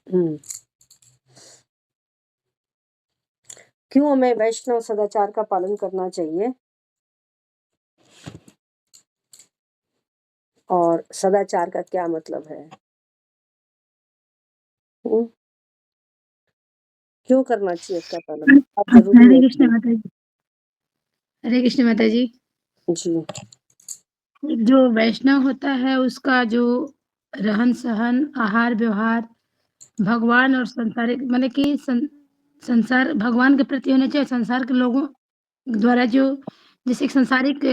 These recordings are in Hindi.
हम्म। क्यों हमें वैष्णव सदाचार का पालन करना चाहिए और सदाचार का क्या मतलब है? हम्म, क्यों करना चाहिए इसका पालन? अब जरूरी हरे है कृष्ण क्यों? माता जी। हरे कृष्ण माता जी। जी। जो वैष्णव होता है उसका जो रहन-सहन, आहार-व्यवहार भगवान और संसारिक मतलब कि संसार भगवान के प्रति होना चाहिए, संसार के लोगों द्वारा जो जैसे एक सांसारिक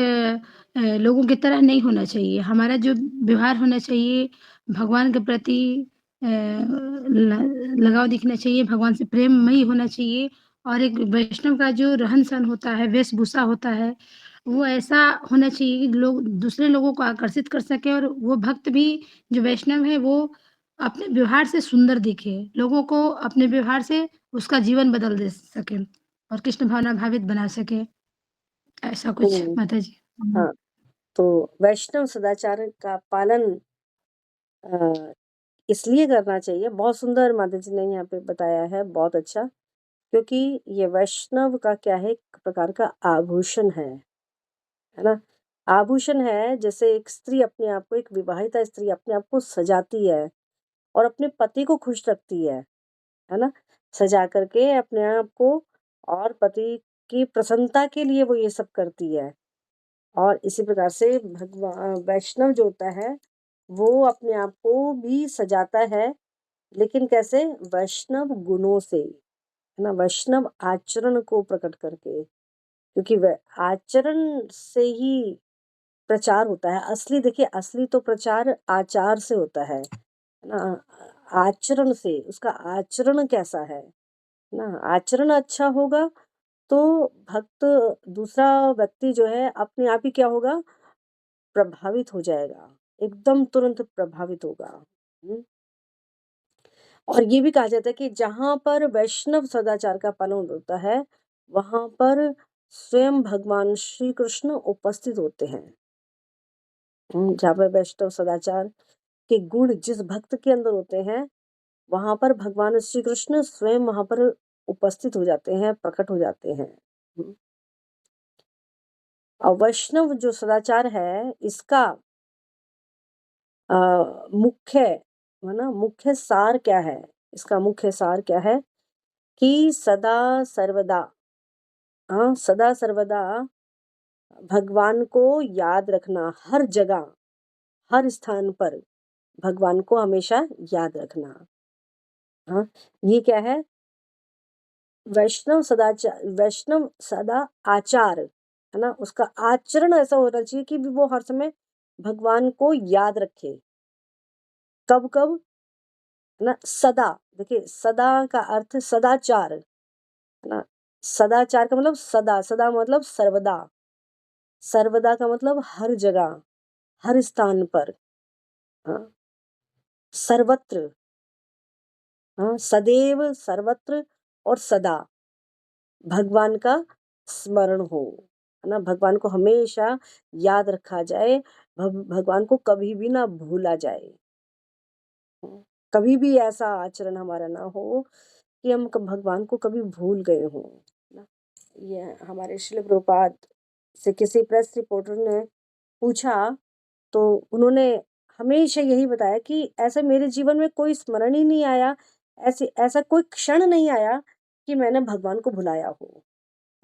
लोगों की तरह नहीं होना चाहिए। हमारा जो व्यवहार होना चाहिए भगवान के प्रति ल लगाव दिखना चाहिए, भगवान से प्रेममयी होना चाहिए और एक वैष्णव का जो रहन-सहन होता है, वेशभूषा होता है, वो ऐसा होना चाहिए कि लोग दूसरे लोगों को आकर्षित कर सकें और वो भक्त भी जो वैष्णव है वो अपने व्यवहार से सुंदर दिखे, लोगों को अपने व्यवहार से उसका जीवन बदल दे सके और कृष्ण भावना भावित बना सके, ऐसा कुछ हम्म। माता जी। हाँ, तो वैष्णव सदाचार का पालन इसलिए करना चाहिए, बहुत सुंदर माता जी ने यहाँ पे बताया है, बहुत अच्छा। क्योंकि ये वैष्णव का क्या है, एक प्रकार का आभूषण है ना? आभूषण है, जैसे एक स्त्री अपने आप को, एक विवाहिता स्त्री अपने आप को सजाती है और अपने पति को खुश रखती है ना? सजा करके अपने आप को और पति की प्रसन्नता के लिए वो ये सब करती है। और इसी प्रकार से वैष्णव जो होता है, वो अपने आप को भी सजाता है, लेकिन कैसे? वैष्णव गुणों से, है ना? वैष्णव आचरण को प्रकट करके, क्योंकि व आचरण से ही प्रचार होता है। असली देखिए, असली तो प्रचार आचार से होता है ना? आचरण से, उसका आचरण कैसा है ना? आचरण अच्छा होगा तो भक्त, दूसरा व्यक्ति जो है अपने आप ही क्या होगा? प्रभावित हो जाएगा, एकदम तुरंत प्रभावित होगा। हुँ। और ये भी कहा जाता है कि जहाँ पर वैष्णव सदाचार का पालन होता है, वहाँ पर स्वयं भगवान श्री कृष्ण उपस्थित होते हैं। जहाँ पर वैष्णव सदाचार के गुण जिस भक्त के अंदर होते हैं, वहाँ पर भगवान श्री कृष्ण स्वयं वहाँ पर उपस्थित हो जाते हैं, प्रकट हो जाते हैं। हुँ। और वैष्णव जो सदाचार है, इसका अ, मुख्य है ना, मुख्य सार क्या है? इसका मुख्य सार क्या है? कि सदा सर्वदा, सदा सर्वदा भगवान को याद रखना, हर जगह, हर स्थान पर भगवान को हमेशा याद रखना। हाँ, ये क्या है? वैष्णव सदा आचार, है ना? उसका आचरण ऐसा होना चाहिए कि वो हर समय भगवान को याद रखे। कब-कब? है ना? सदा, देखिए सदा का अर्थ सदाचार, है ना? सदाचार का मतलब सदा, सदा मतलब सर्वदा, सर्वदा का मतलब हर जगह, हर स्थान पर, हाँ, सर्वत्र, हाँ, सदैव, सर्वत्र और सदा भगवान का स्मरण हो, है ना? भगवान को हमेशा याद रखा जाए, भगवान को कभी भी ना भूला जाए। कभी भी ऐसा आचरण हमारा ना हो कि हम भगवान को कभी भूल गए हों, ना? ये हमारे श्रील प्रभुपाद से किसी प्रेस रिपोर्टर ने पूछा, तो उन्होंने हमेशा यही बताया कि ऐसा मेरे जीवन में कोई स्मरण ही नहीं आया, ऐसे ऐसा कोई क्षण नहीं आया कि मैंने भगवान को भुलाया हो,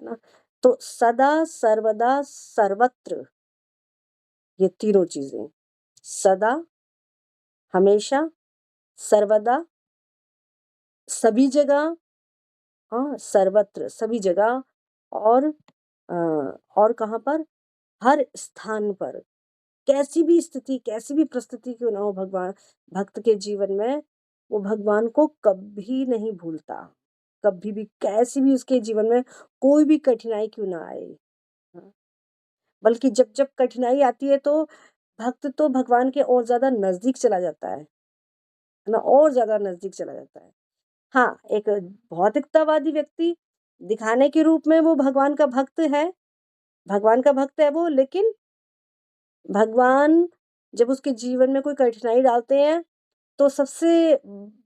है ना? तो सदा सर्वदा सर्वत्र, ये तीनों चीजें, सदा, हमेशा, सर्वदा, सभी जगह, हाँ, सर्वत्र, सभी जगह, और और कहाँ पर? हर स्थान पर, कैसी भी स्थिति, कैसी भी परिस्थिति क्यों ना हो, भगवान भक्त के जीवन में, वो भगवान को कभी नहीं भूलता। कभी भी, कैसी भी उसके जीवन में कोई भी कठिनाई क्यों ना आए। हाँ, बल्कि जब-जब कठिनाई आती है तो भक्त तो भगवान के और ज़्यादा नज़दीक चला जाता है ना? और ज़्यादा नज़दीक चला जाता है। हाँ, एक भौतिकतावादी व्यक्ति दिखाने के रूप में वो भगवान का भक्त है वो, लेकिन भगवान जब उसके जीवन में कोई कठिनाई डालते हैं, तो सबसे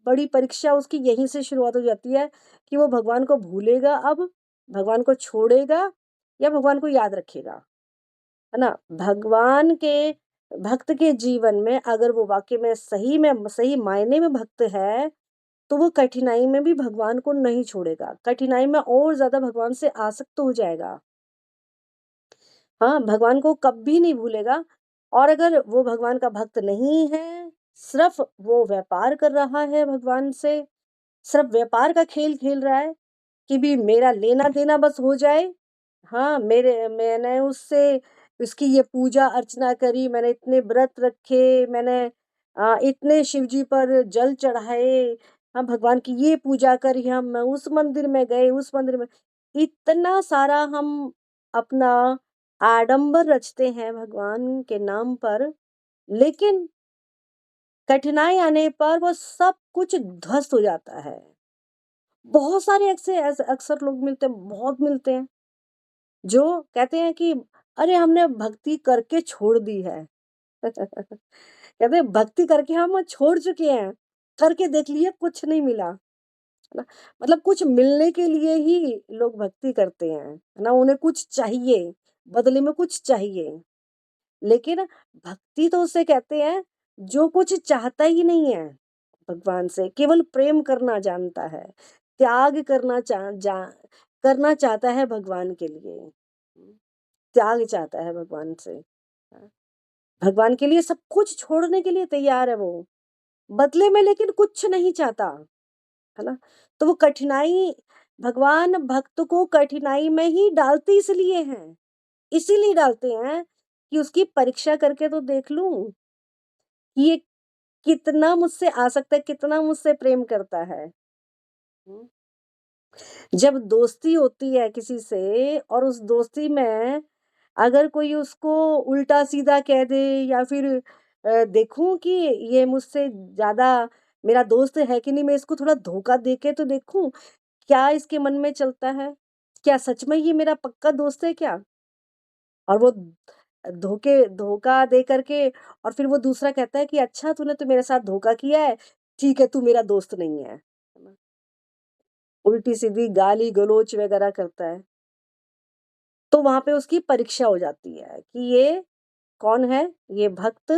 बड़ी परीक्षा उसकी यहीं से शुरुआत हो जाती है कि वो भगवान को भूलेगा अब, भगवान को छोड़ेगा या भगवान को याद रखेगा, है ना? भगवान के भक्त के जीवन में अगर वो वाक़ई में सही मायने में भक्त है, तो वो कठिनाई में भी भगवान को नहीं छोड़ेगा। कठिनाई में और ज़्यादा भगवान से आसक्त हो जाएगा। हाँ, भगवान को कभी नहीं भूलेगा। और अगर वो भगवान का भक्त नहीं है, सिर्फ़ वो व्यापार कर रहा है भगवान से, सिर्फ़ व्यापार का खेल खेल रहा है कि भी मेरा लेना-देना बस हो जाए। हाँ, मैंने उससे उसकी ये पूजा अर्चना करी, मैंने इतने व्रत रखे, मैंने इतने शिव जी पर जल चढ़ाए, हाँ, भगवान की ये पूजा करी, हम उस मंदिर में गए, उस मंदिर में इतना सारा हम अपना आडंबर रचते हैं भगवान के नाम पर, लेकिन कठिनाई आने पर वो सब कुछ ध्वस्त हो जाता है। बहुत सारे ऐसे अक्सर लोग मिलते हैं, बहुत मिलते हैं, जो कहते हैं कि अरे हमने भक्ति करके छोड़ दी है। कहते हैं भक्ति करके हम छोड़ चुके हैं, करके देख लिए कुछ नहीं मिला, है ना? मतलब कुछ मिलने के लिए ही लोग भक्ति करते हैं, है ना? उन्हें कुछ चाहिए, बदले में कुछ चाहिए। लेकिन भक्ति तो उसे कहते हैं जो कुछ चाहता ही नहीं है भगवान से, केवल प्रेम करना जानता है, त्याग करना चाहता है भगवान के लिए। त्याग चाहता है भगवान से। भगवान के लिए सब कुछ छोड़ने के लिए तैयार है वो, बदले में लेकिन कुछ नहीं चाहता, है ना? तो वो कठिनाई भगवान भक्त को कठिनाई में ही डालते इसलिए हैं, इसीलिए डालते हैं कि उसकी परीक्षा करके तो देख लूँ कि ये कितना मुझसे आसक्त है, कितना मुझसे प्रेम करता है। हुँ। जब दोस्ती होती है किसी से और उस दोस्ती में अगर कोई उसको उल्टा-सीधा कह दे या फिर देखूँ कि ये मुझसे ज़्यादा मेरा दोस्त है कि नहीं, मैं इसको थोड़ा धोखा दे के तो देखूँ, क्या इसके मन में चलता है? क्या सच में ये मेरा पक्का दोस्त है क्या? और वो धोखा दे कर के और फिर वो दूसरा कहता है कि अच्छा तूने तो मेरे साथ धोखा किया है, ठीक है तू मेरा दोस्त नहीं है। है ना? उल्टी-सीधी गाली-गलौच वगैरह करता है। तो वहाँ पे उसकी परीक्षा हो जाती है कि ये कौन है? ये भक्त,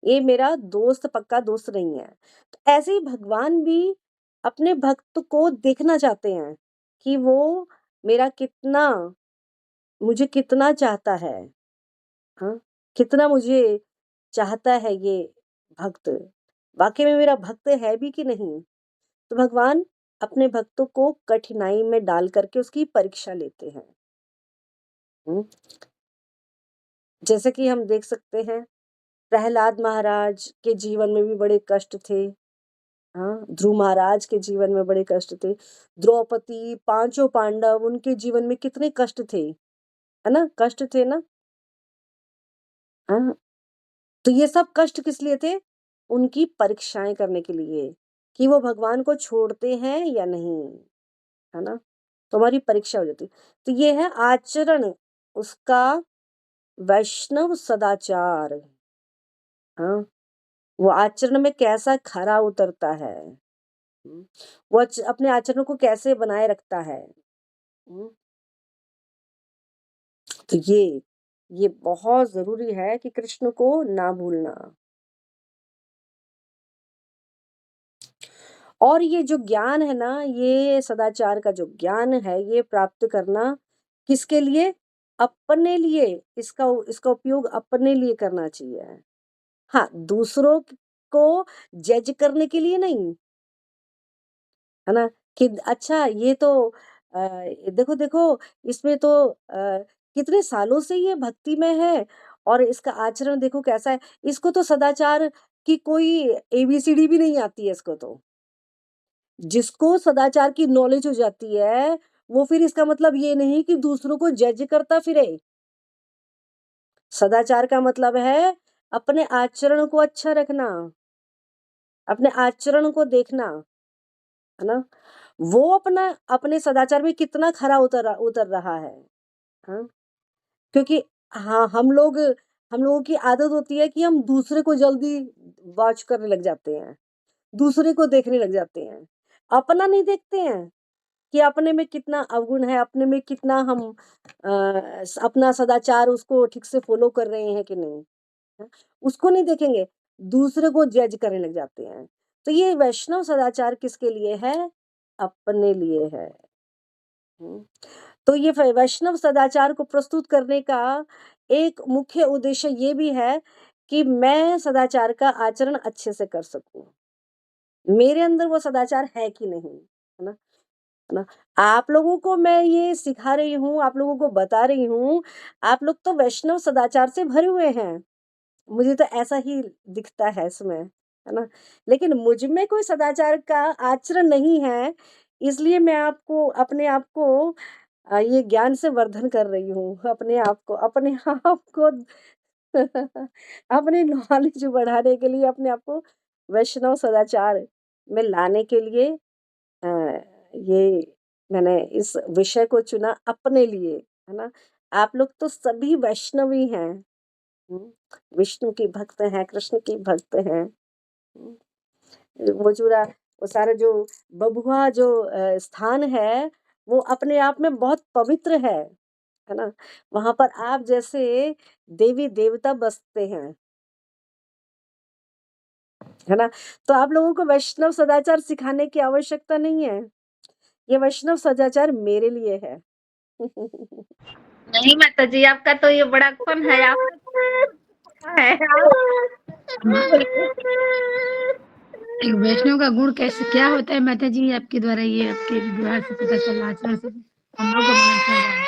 ये मेरा दोस्त पक्का दोस्त नहीं है। तो ऐसे ही भगवान भी अपने भक्त को देखना चाहते हैं कि वो मेरा कितना मुझे कितना चाहता है, हाँ? कितना मुझे चाहता है ये भक्त, वाक़ई में मेरा भक्त है भी कि नहीं? तो भगवान अपने भक्तों को कठिनाई में डाल कर के उसकी परीक्षा लेते हैं। हुँ? जैसे कि हम देख सकते हैं प्रहलाद महाराज के जीवन में भी बड़े कष्ट थे। हाँ, ध्रुव महाराज के जीवन में बड़े कष्ट थे। द्रौपदी, पाँचों पांडव उनके जीवन में कितने कष्ट थे, है ना? कष्ट थे ना? हाँ, तो ये सब कष्ट किस लिए थे? उनकी परीक्षाएँ करने के लिए, कि वो भगवान को छोड़ते हैं या नहीं, है ना? तो हमारी परीक्षा हो जाती है। तो ये है आचरण उसका वैष्णव सदाचार, हाँ? वो आचरण में कैसा खरा उतरता है। हुँ, वो अपने आचरण को कैसे बनाए रखता है। हुँ, तो ये बहुत ज़रूरी है कि कृष्ण को ना भूलना। और ये जो ज्ञान है ना, ये सदाचार का जो ज्ञान है, ये प्राप्त करना किसके लिए? अपने लिए, इसका उपयोग अपने लिए करना चाहिए। हाँ, दूसरों को जज करने के लिए नहीं, है ना? कि अच्छा ये तो देखो देखो इसमें तो कितने सालों से ये भक्ति में है और इसका आचरण देखो कैसा है। इसको तो सदाचार की कोई एबीसीडी भी नहीं आती है इसको तो। जिसको सदाचार की नॉलेज हो जाती है, वो फिर इसका मतलब ये नहीं कि दूसरों को जज करता फिरे। सदाचार का मतलब है अपने आचरण को अच्छा रखना, अपने आचरण को देखना, है ना? वो अपने सदाचार में कितना खरा उतर रहा है। हाँ, क्योंकि हाँ, हम लोगों की आदत होती है कि हम दूसरे को जल्दी वॉच करने लग जाते हैं। दूसरे को देखने लग जाते हैं। अपना नहीं देखते हैं कि अपने में कितना अवगुण है, अपने में कितना हम अपना सदाचार उसको ठीक से फॉलो कर रहे हैं कि नहीं, है? उसको नहीं देखेंगे, दूसरे को जज करने लग जाते हैं। तो ये वैष्णव सदाचार किसके लिए है? अपने लिए है। हुँ। तो ये वैष्णव सदाचार को प्रस्तुत करने का एक मुख्य उद्देश्य ये भी है कि मैं सदाचार का आचरण अच्छे से कर सकूँ। मेरे अंदर वो सदाचार है कि नहीं, है ना? है ना? आप लोगों को मैं ये सिखा रही हूँ, आप लोगों को बता रही हूँ, आप लोग तो वैष्णव सदाचार से भरे हुए हैं। मुझे तो ऐसा ही दिखता है इसमें, है ना? लेकिन मुझ में कोई सदाचार का आचरण नहीं है, इसलिए मैं आपको अपने आप को ये ज्ञान से वर्धन कर रही हूँ, अपने आप को अपनी नॉलेज बढ़ाने के लिए, अपने आप को वैष्णव सदाचार में लाने के लिए अ, ये मैंने इस विषय को चुना अपने लिए, है ना? आप लोग तो सभी वैष्णव ही हैं। हुँ, विष्णु की भक्त हैं, कृष्ण की भक्त हैं। हुँ, वो पूरा वो सारा जो बभुआ जो स्थान है, वो अपने आप में बहुत पवित्र है ना? वहाँ पर आप जैसे देवी-देवता बसते हैं, है ना? तो आप लोगों को वैष्णव सदाचार सिखाने की आवश्यकता नहीं है। ये वैष्णव सदाचार मेरे लिए है। नहीं माता जी, आपका तो ये बड़ापन है, आपका है आप बोलिए। एक वैष्णव का गुण कैसे क्या होता है माता जी? आपके द्वारा ये आपके व्यवहार से पता चला, आचरण से हम लोग को मालूम चल रहा है।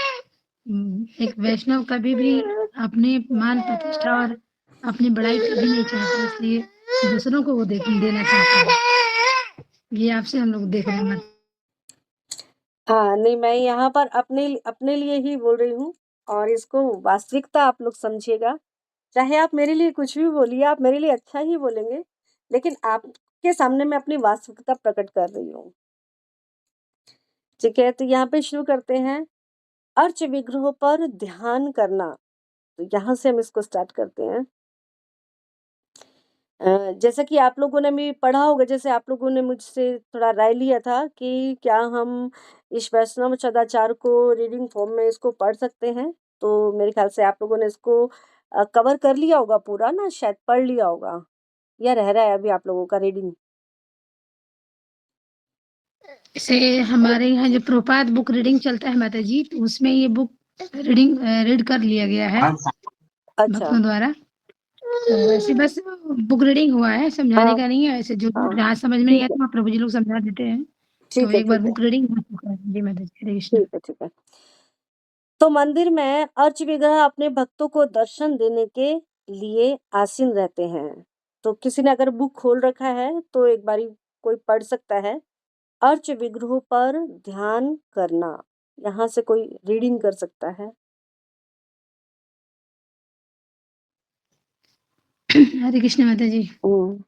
एक वैष्णव कभी भी अपने मान प्रतिष्ठा और अपनी बड़ाई कभी नहीं चाहता, इसलिए दूसरों को वो देना चाहता है। ये आपसे हम लोग देख रहे हैं माता। हाँ, नहीं मैं यहाँ पर अपने लिए ही बोल रही हूँ और इसको वास्तविकता आप लोग समझिएगा। चाहे आप मेरे लिए कुछ भी बोलिए, आप मेरे लिए अच्छा ही बोलेंगे, लेकिन आपके सामने मैं अपनी वास्तविकता प्रकट कर रही हूँ। ठीक है, तो यहाँ पे शुरू करते हैं, अर्च विग्रहों पर ध्यान करना। तो यहाँ से हम इसको स्टार्ट करते हैं। जैसा कि आप लोगों ने भी पढ़ा होगा, जैसे आप लोगों ने मुझसे थोड़ा राय लिया था कि क्या हम इस वैष्णव सदाचार को रीडिंग फॉर्म में इसको पढ़ सकते हैं? तो मेरे ख्याल से आप लोगों ने इसको कवर कर लिया होगा पूरा ना, शायद पढ़ लिया होगा या रह रहा है अभी आप लोगों का रीडिंग? जैसे हमारे यहाँ जो प्रोपात बुक रीडिंग चलता है माता जी, तो उसमें ये बुक रीड कर लिया गया है अच्छा। भक्तों द्वारा। तो वैसे बस बुक रीडिंग हुआ है, समझाने हाँ, का नहीं है। ऐसे जो हाँ। जहाँ समझ में नहीं ठीक है, आता वहाँ प्रभु जी लोग समझा देते हैं। तो ठीक है, एक बार ठीक है, बुक रीडिंग हो चुका है। जी माता जी, हरे कृष्ण। ठीक है, ठीक है। तो मंदिर में अर्च विग्रह अपने भक्तों को दर्शन देने के लिए आसीन रहते हैं। तो किसी ने अगर बुक खोल रखा है तो एक बारी कोई पढ़ सकता है। अर्च विग्रहों पर ध्यान करना, यहाँ से कोई रीडिंग कर सकता है। हरे कृष्ण माता जी। हम्म,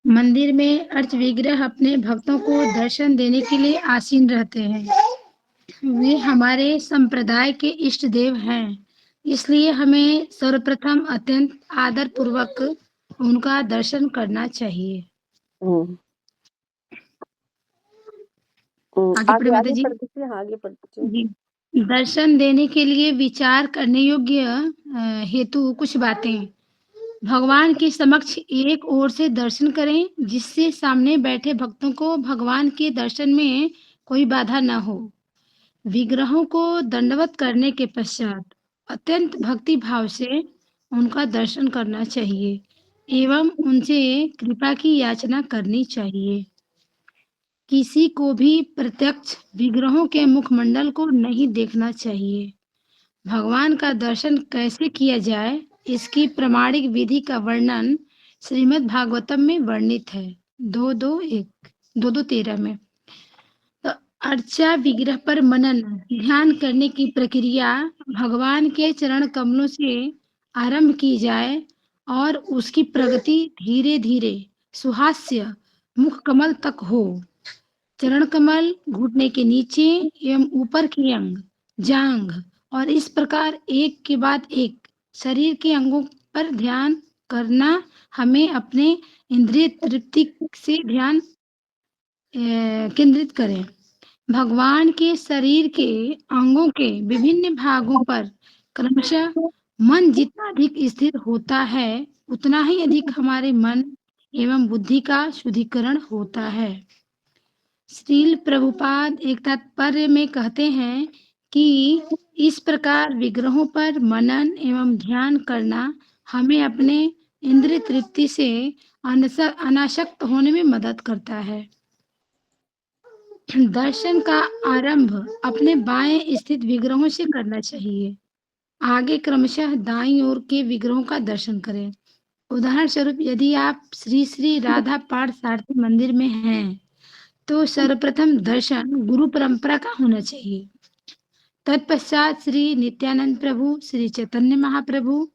मंदिर में अर्च विग्रह अपने भक्तों को दर्शन देने के लिए आसीन रहते हैं। वे हमारे संप्रदाय के इष्ट देव हैं, इसलिए हमें सर्वप्रथम अत्यंत आदर पूर्वक उनका दर्शन करना चाहिए। हम्म, आगे पढ़े आगे माता आगे जी। पढ़ दीजिए, हाँ आगे पढ़ दीजिए। जी। दर्शन देने के लिए विचार करने योग्य हेतु कुछ बातें। भगवान के समक्ष एक ओर से दर्शन करें, जिससे सामने बैठे भक्तों को भगवान के दर्शन में कोई बाधा न हो। विग्रहों को दंडवत करने के पश्चात अत्यंत भक्ति भाव से उनका दर्शन करना चाहिए एवं उनसे कृपा की याचना करनी चाहिए। किसी को भी प्रत्यक्ष विग्रहों के मुखमंडल को नहीं देखना चाहिए। भगवान का दर्शन कैसे किया जाए, इसकी प्रमाणिक विधि का वर्णन श्रीमद् भागवतम में वर्णित है। 2:2:13 में। तो अर्चा विग्रह पर मनन ध्यान करने की प्रक्रिया भगवान के चरण कमलों से आरंभ की जाए और उसकी प्रगति धीरे धीरे सुहास्य मुख कमल तक हो। चरण कमल, घुटने के नीचे एवं ऊपर की अंग, जांघ और इस प्रकार एक के बाद एक शरीर के अंगों पर ध्यान करना हमें अपने इंद्रिय तृप्ति से ध्यान केंद्रित करें। भगवान के शरीर के अंगों के विभिन्न भागों पर क्रमशः मन जितना अधिक स्थिर होता है, उतना ही अधिक हमारे मन एवं बुद्धि का शुद्धिकरण होता है। श्रील प्रभुपाद एक तात्पर्य में कहते हैं कि इस प्रकार विग्रहों पर मनन एवं ध्यान करना हमें अपने इंद्रिय तृप्ति से अनासक्त होने में मदद करता है। दर्शन का आरंभ अपने बाएं स्थित विग्रहों से करना चाहिए। आगे क्रमशः दाईं ओर के विग्रहों का दर्शन करें। उदाहरण स्वरूप यदि आप श्री श्री राधा पार्थसारथी मंदिर में हैं तो सर्वप्रथम दर्शन गुरु परंपरा का होना चाहिए। तत्पश्चात श्री नित्यानंद प्रभु, श्री चैतन्य महाप्रभु,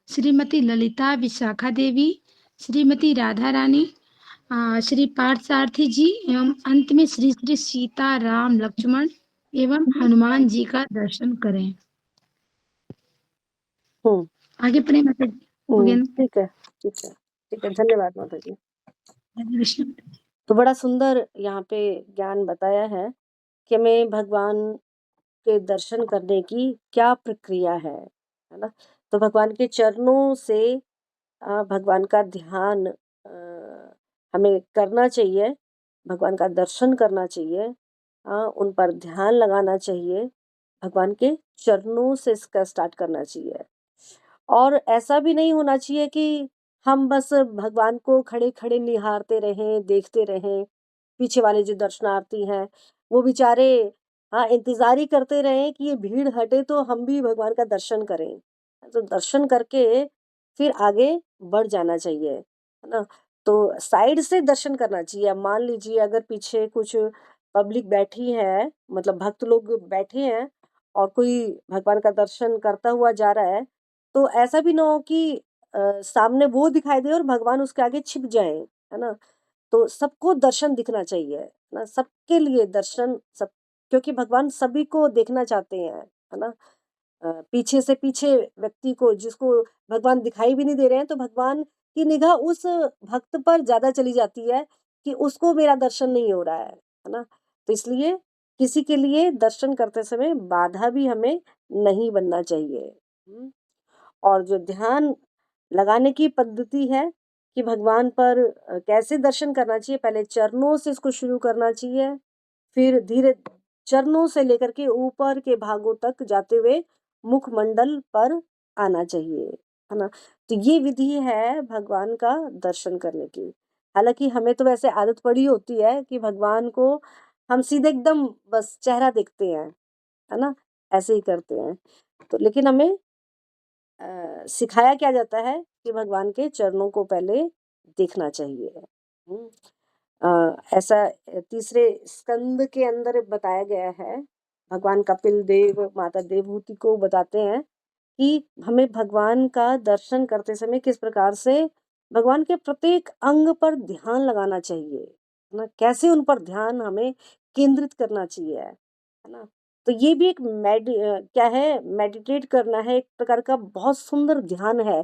श्रीमती ललिता विशाखा देवी, श्रीमती राधा रानी, श्री पार्थसारथी जी एवं अंत में श्री श्री सीता राम लक्ष्मण एवं हनुमान जी का दर्शन करें। हम्म आगे पढ़े माता जी। हो गया ना? ठीक है, ठीक है, ठीक है, धन्यवाद माता जी। हरे कृष्ण। तो बड़ा सुंदर यहाँ पे ज्ञान बताया है कि हमें भगवान के दर्शन करने की क्या प्रक्रिया है ना। तो भगवान के चरणों से भगवान का ध्यान हमें करना चाहिए, भगवान का दर्शन करना चाहिए, उन पर ध्यान लगाना चाहिए, भगवान के चरणों से इसका स्टार्ट करना चाहिए। और ऐसा भी नहीं होना चाहिए कि हम बस भगवान को खड़े खड़े निहारते रहें, देखते रहें। पीछे वाले जो दर्शनार्थी हैं वो बेचारे इंतजार ही करते रहें कि ये भीड़ हटे तो हम भी भगवान का दर्शन करें। तो दर्शन करके फिर आगे बढ़ जाना चाहिए, है ना। तो साइड से दर्शन करना चाहिए। अब मान लीजिए अगर पीछे कुछ पब्लिक बैठी है, मतलब भक्त लोग बैठे हैं और कोई भगवान का दर्शन करता हुआ जा रहा है, तो ऐसा भी ना हो कि सामने वो दिखाई दे और भगवान उसके आगे छिप जाए, है ना। तो सबको दर्शन दिखना चाहिए, है ना, सबके लिए दर्शन सब, क्योंकि भगवान सभी को देखना चाहते हैं, है ना। पीछे से पीछे व्यक्ति को जिसको भगवान दिखाई भी नहीं दे रहे हैं, तो भगवान की निगाह उस भक्त पर ज्यादा चली जाती है कि उसको मेरा दर्शन नहीं हो रहा है ना। तो इसलिए किसी के लिए दर्शन करते समय बाधा भी हमें नहीं बनना चाहिए। और जो ध्यान लगाने की पद्धति है कि भगवान पर कैसे दर्शन करना चाहिए, पहले चरणों से इसको शुरू करना चाहिए, फिर धीरे चरणों से लेकर के ऊपर के भागों तक जाते हुए मुखमंडल पर आना चाहिए, है ना। तो ये विधि है भगवान का दर्शन करने की। हालांकि हमें तो वैसे आदत पड़ी होती है कि भगवान को हम सीधे एकदम बस चेहरा देखते हैं, है ना, ऐसे ही करते हैं। तो लेकिन हमें सिखाया क्या जाता है कि भगवान के चरणों को पहले देखना चाहिए। ऐसा तीसरे स्कंद के अंदर बताया गया है। भगवान कपिल देव माता देवहूति को बताते हैं कि हमें भगवान का दर्शन करते समय किस प्रकार से भगवान के प्रत्येक अंग पर ध्यान लगाना चाहिए, है ना, कैसे उन पर ध्यान हमें केंद्रित करना चाहिए, है ना। तो ये भी एक क्या है, मेडिटेट करना है, एक प्रकार का बहुत सुंदर ध्यान है।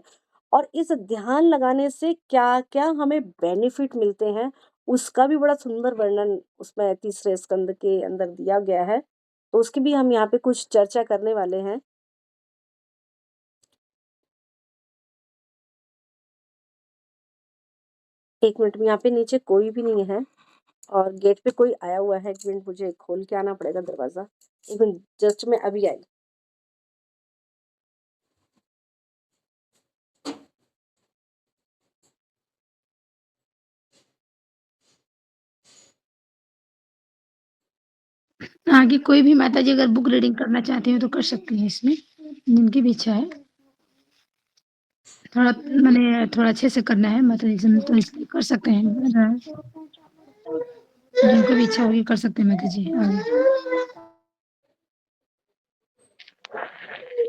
और इस ध्यान लगाने से क्या क्या हमें बेनिफिट मिलते हैं उसका भी बड़ा सुंदर वर्णन उसमें तीसरे स्कंद के अंदर दिया गया है। तो उसकी भी हम यहाँ पे कुछ चर्चा करने वाले हैं। एक मिनट में, यहाँ पे नीचे कोई भी नहीं है और गेट पे कोई आया हुआ है। एक मिनट, मुझे खोल के आना पड़ेगा दरवाजा। एक मिनट, जस्ट मैं अभी आई। आगे कोई भी माता जी अगर बुक रीडिंग करना चाहते हो तो कर सकती हैं इसमें, जिनकी भी इच्छा है। थोड़ा मैंने थोड़ा अच्छे से करना है माता जी से, तो इसलिए कर सकते हैं। जिनको भी इच्छा होगी कर सकते हैं माता जी आगे।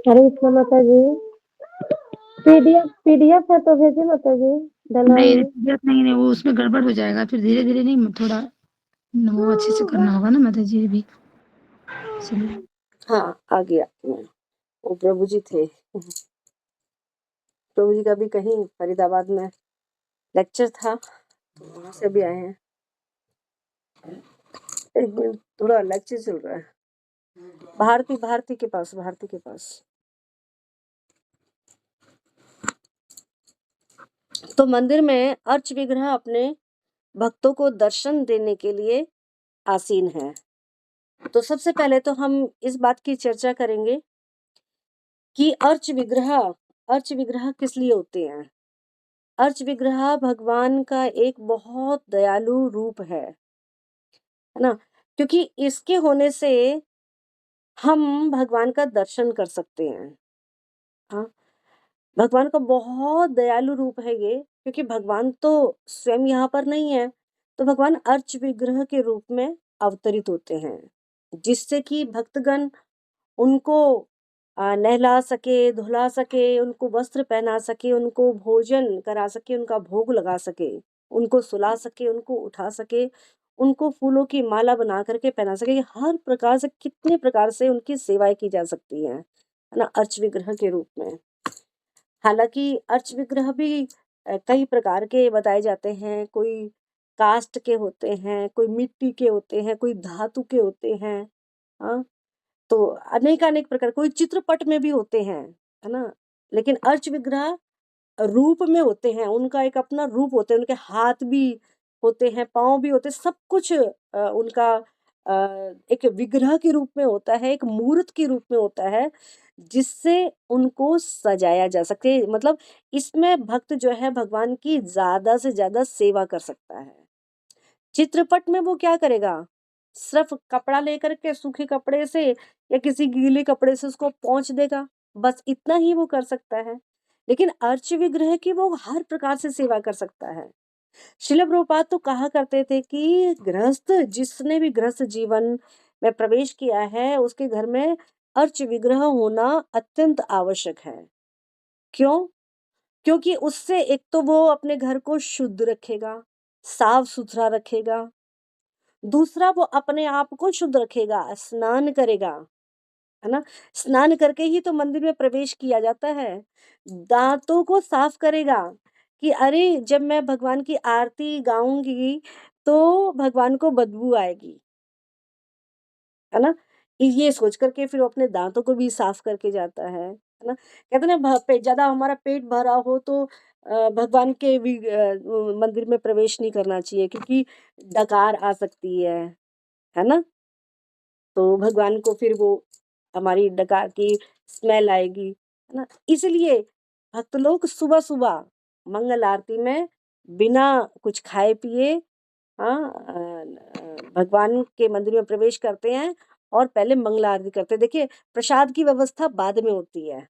हरे कृष्ण माता जी। पीडीएफ है तो भेजे माता जी। नहीं नहीं, वो उसमें गड़बड़ हो जाएगा, फिर धीरे धीरे नहीं, थोड़ा वो अच्छे से करना होगा ना माता जी भी, इसलिए। हाँ, आ गया। वो प्रभु जी थे, प्रभु जी का भी कहीं फरीदाबाद में लेक्चर था, तो वहां से अभी आए हैं। एक मिनट, थोड़ा अलग चीज चल रहा है। भारती के पास, भारती के पास। तो मंदिर में अर्च विग्रह अपने भक्तों को दर्शन देने के लिए आसीन है। तो सबसे पहले तो हम इस बात की चर्चा करेंगे कि अर्च विग्रह किस लिए होते हैं। अर्च विग्रह भगवान का एक बहुत दयालु रूप है ना, क्योंकि इसके होने से हम भगवान का दर्शन कर सकते हैं। हाँ, भगवान का बहुत दयालु रूप है ये, क्योंकि भगवान तो स्वयं यहाँ पर नहीं है, तो भगवान अर्च विग्रह के रूप में अवतरित होते हैं, जिससे कि भक्तगण उनको नहला सके, धुला सके, उनको वस्त्र पहना सके, उनको भोजन करा सके, उनका भोग लगा सके, उनको सुला सके, उनको उठा सके, उनको फूलों की माला बना करके पहना सके। हर प्रकार से, कितने प्रकार से उनकी सेवाएं की जा सकती है ना, अर्च विग्रह के रूप में। हालांकि अर्च विग्रह भी कई प्रकार के बताए जाते हैं। कोई काष्ठ के होते हैं, कोई मिट्टी के होते हैं, कोई धातु के होते हैं। हाँ, तो अनेक प्रकार, कोई चित्रपट में भी होते हैं, है ना। लेकिन अर्च विग्रह रूप में होते हैं, उनका एक अपना रूप होते हैं, उनके हाथ भी होते हैं, पाँव भी होते हैं, सब कुछ उनका एक विग्रह के रूप में होता है, एक मूर्त के रूप में होता है, जिससे उनको सजाया जा सके। मतलब इसमें भक्त जो है भगवान की ज्यादा से ज्यादा सेवा कर सकता है। चित्रपट में वो क्या करेगा, सिर्फ कपड़ा लेकर के सूखे कपड़े से या किसी गीले कपड़े से उसको पोंछ देगा, बस इतना ही वो कर सकता है। लेकिन अर्च विग्रह की वो हर प्रकार से सेवा कर सकता है। श्रील प्रभुपाद तो कहा करते थे कि गृहस्थ, जिसने भी गृहस्थ जीवन में प्रवेश किया है, उसके घर में अर्च विग्रह होना अत्यंत आवश्यक है। क्यों? क्योंकि उससे एक तो वो अपने घर को शुद्ध रखेगा, साफ सुथरा रखेगा, दूसरा वो अपने आप को शुद्ध रखेगा, स्नान करेगा, है ना। स्नान करके ही तो मंदिर में प्रवेश किया जाता है। दांतों को साफ करेगा कि अरे जब मैं भगवान की आरती गाऊंगी तो भगवान को बदबू आएगी, है ना। ये सोच करके फिर वो अपने दांतों को भी साफ करके जाता है ना। कहते हैं ना, ज्यादा हमारा पेट भरा हो तो भगवान के भी मंदिर में प्रवेश नहीं करना चाहिए, क्योंकि डकार आ सकती है ना। तो भगवान को फिर वो हमारी डकार की स्मेल आएगी, है ना। इसलिए भक्त लोग सुबह सुबह मंगल आरती में बिना कुछ खाए पिए, हाँ, भगवान के मंदिर में प्रवेश करते हैं और पहले मंगल आरती करते हैं। देखिए, प्रसाद की व्यवस्था बाद में होती है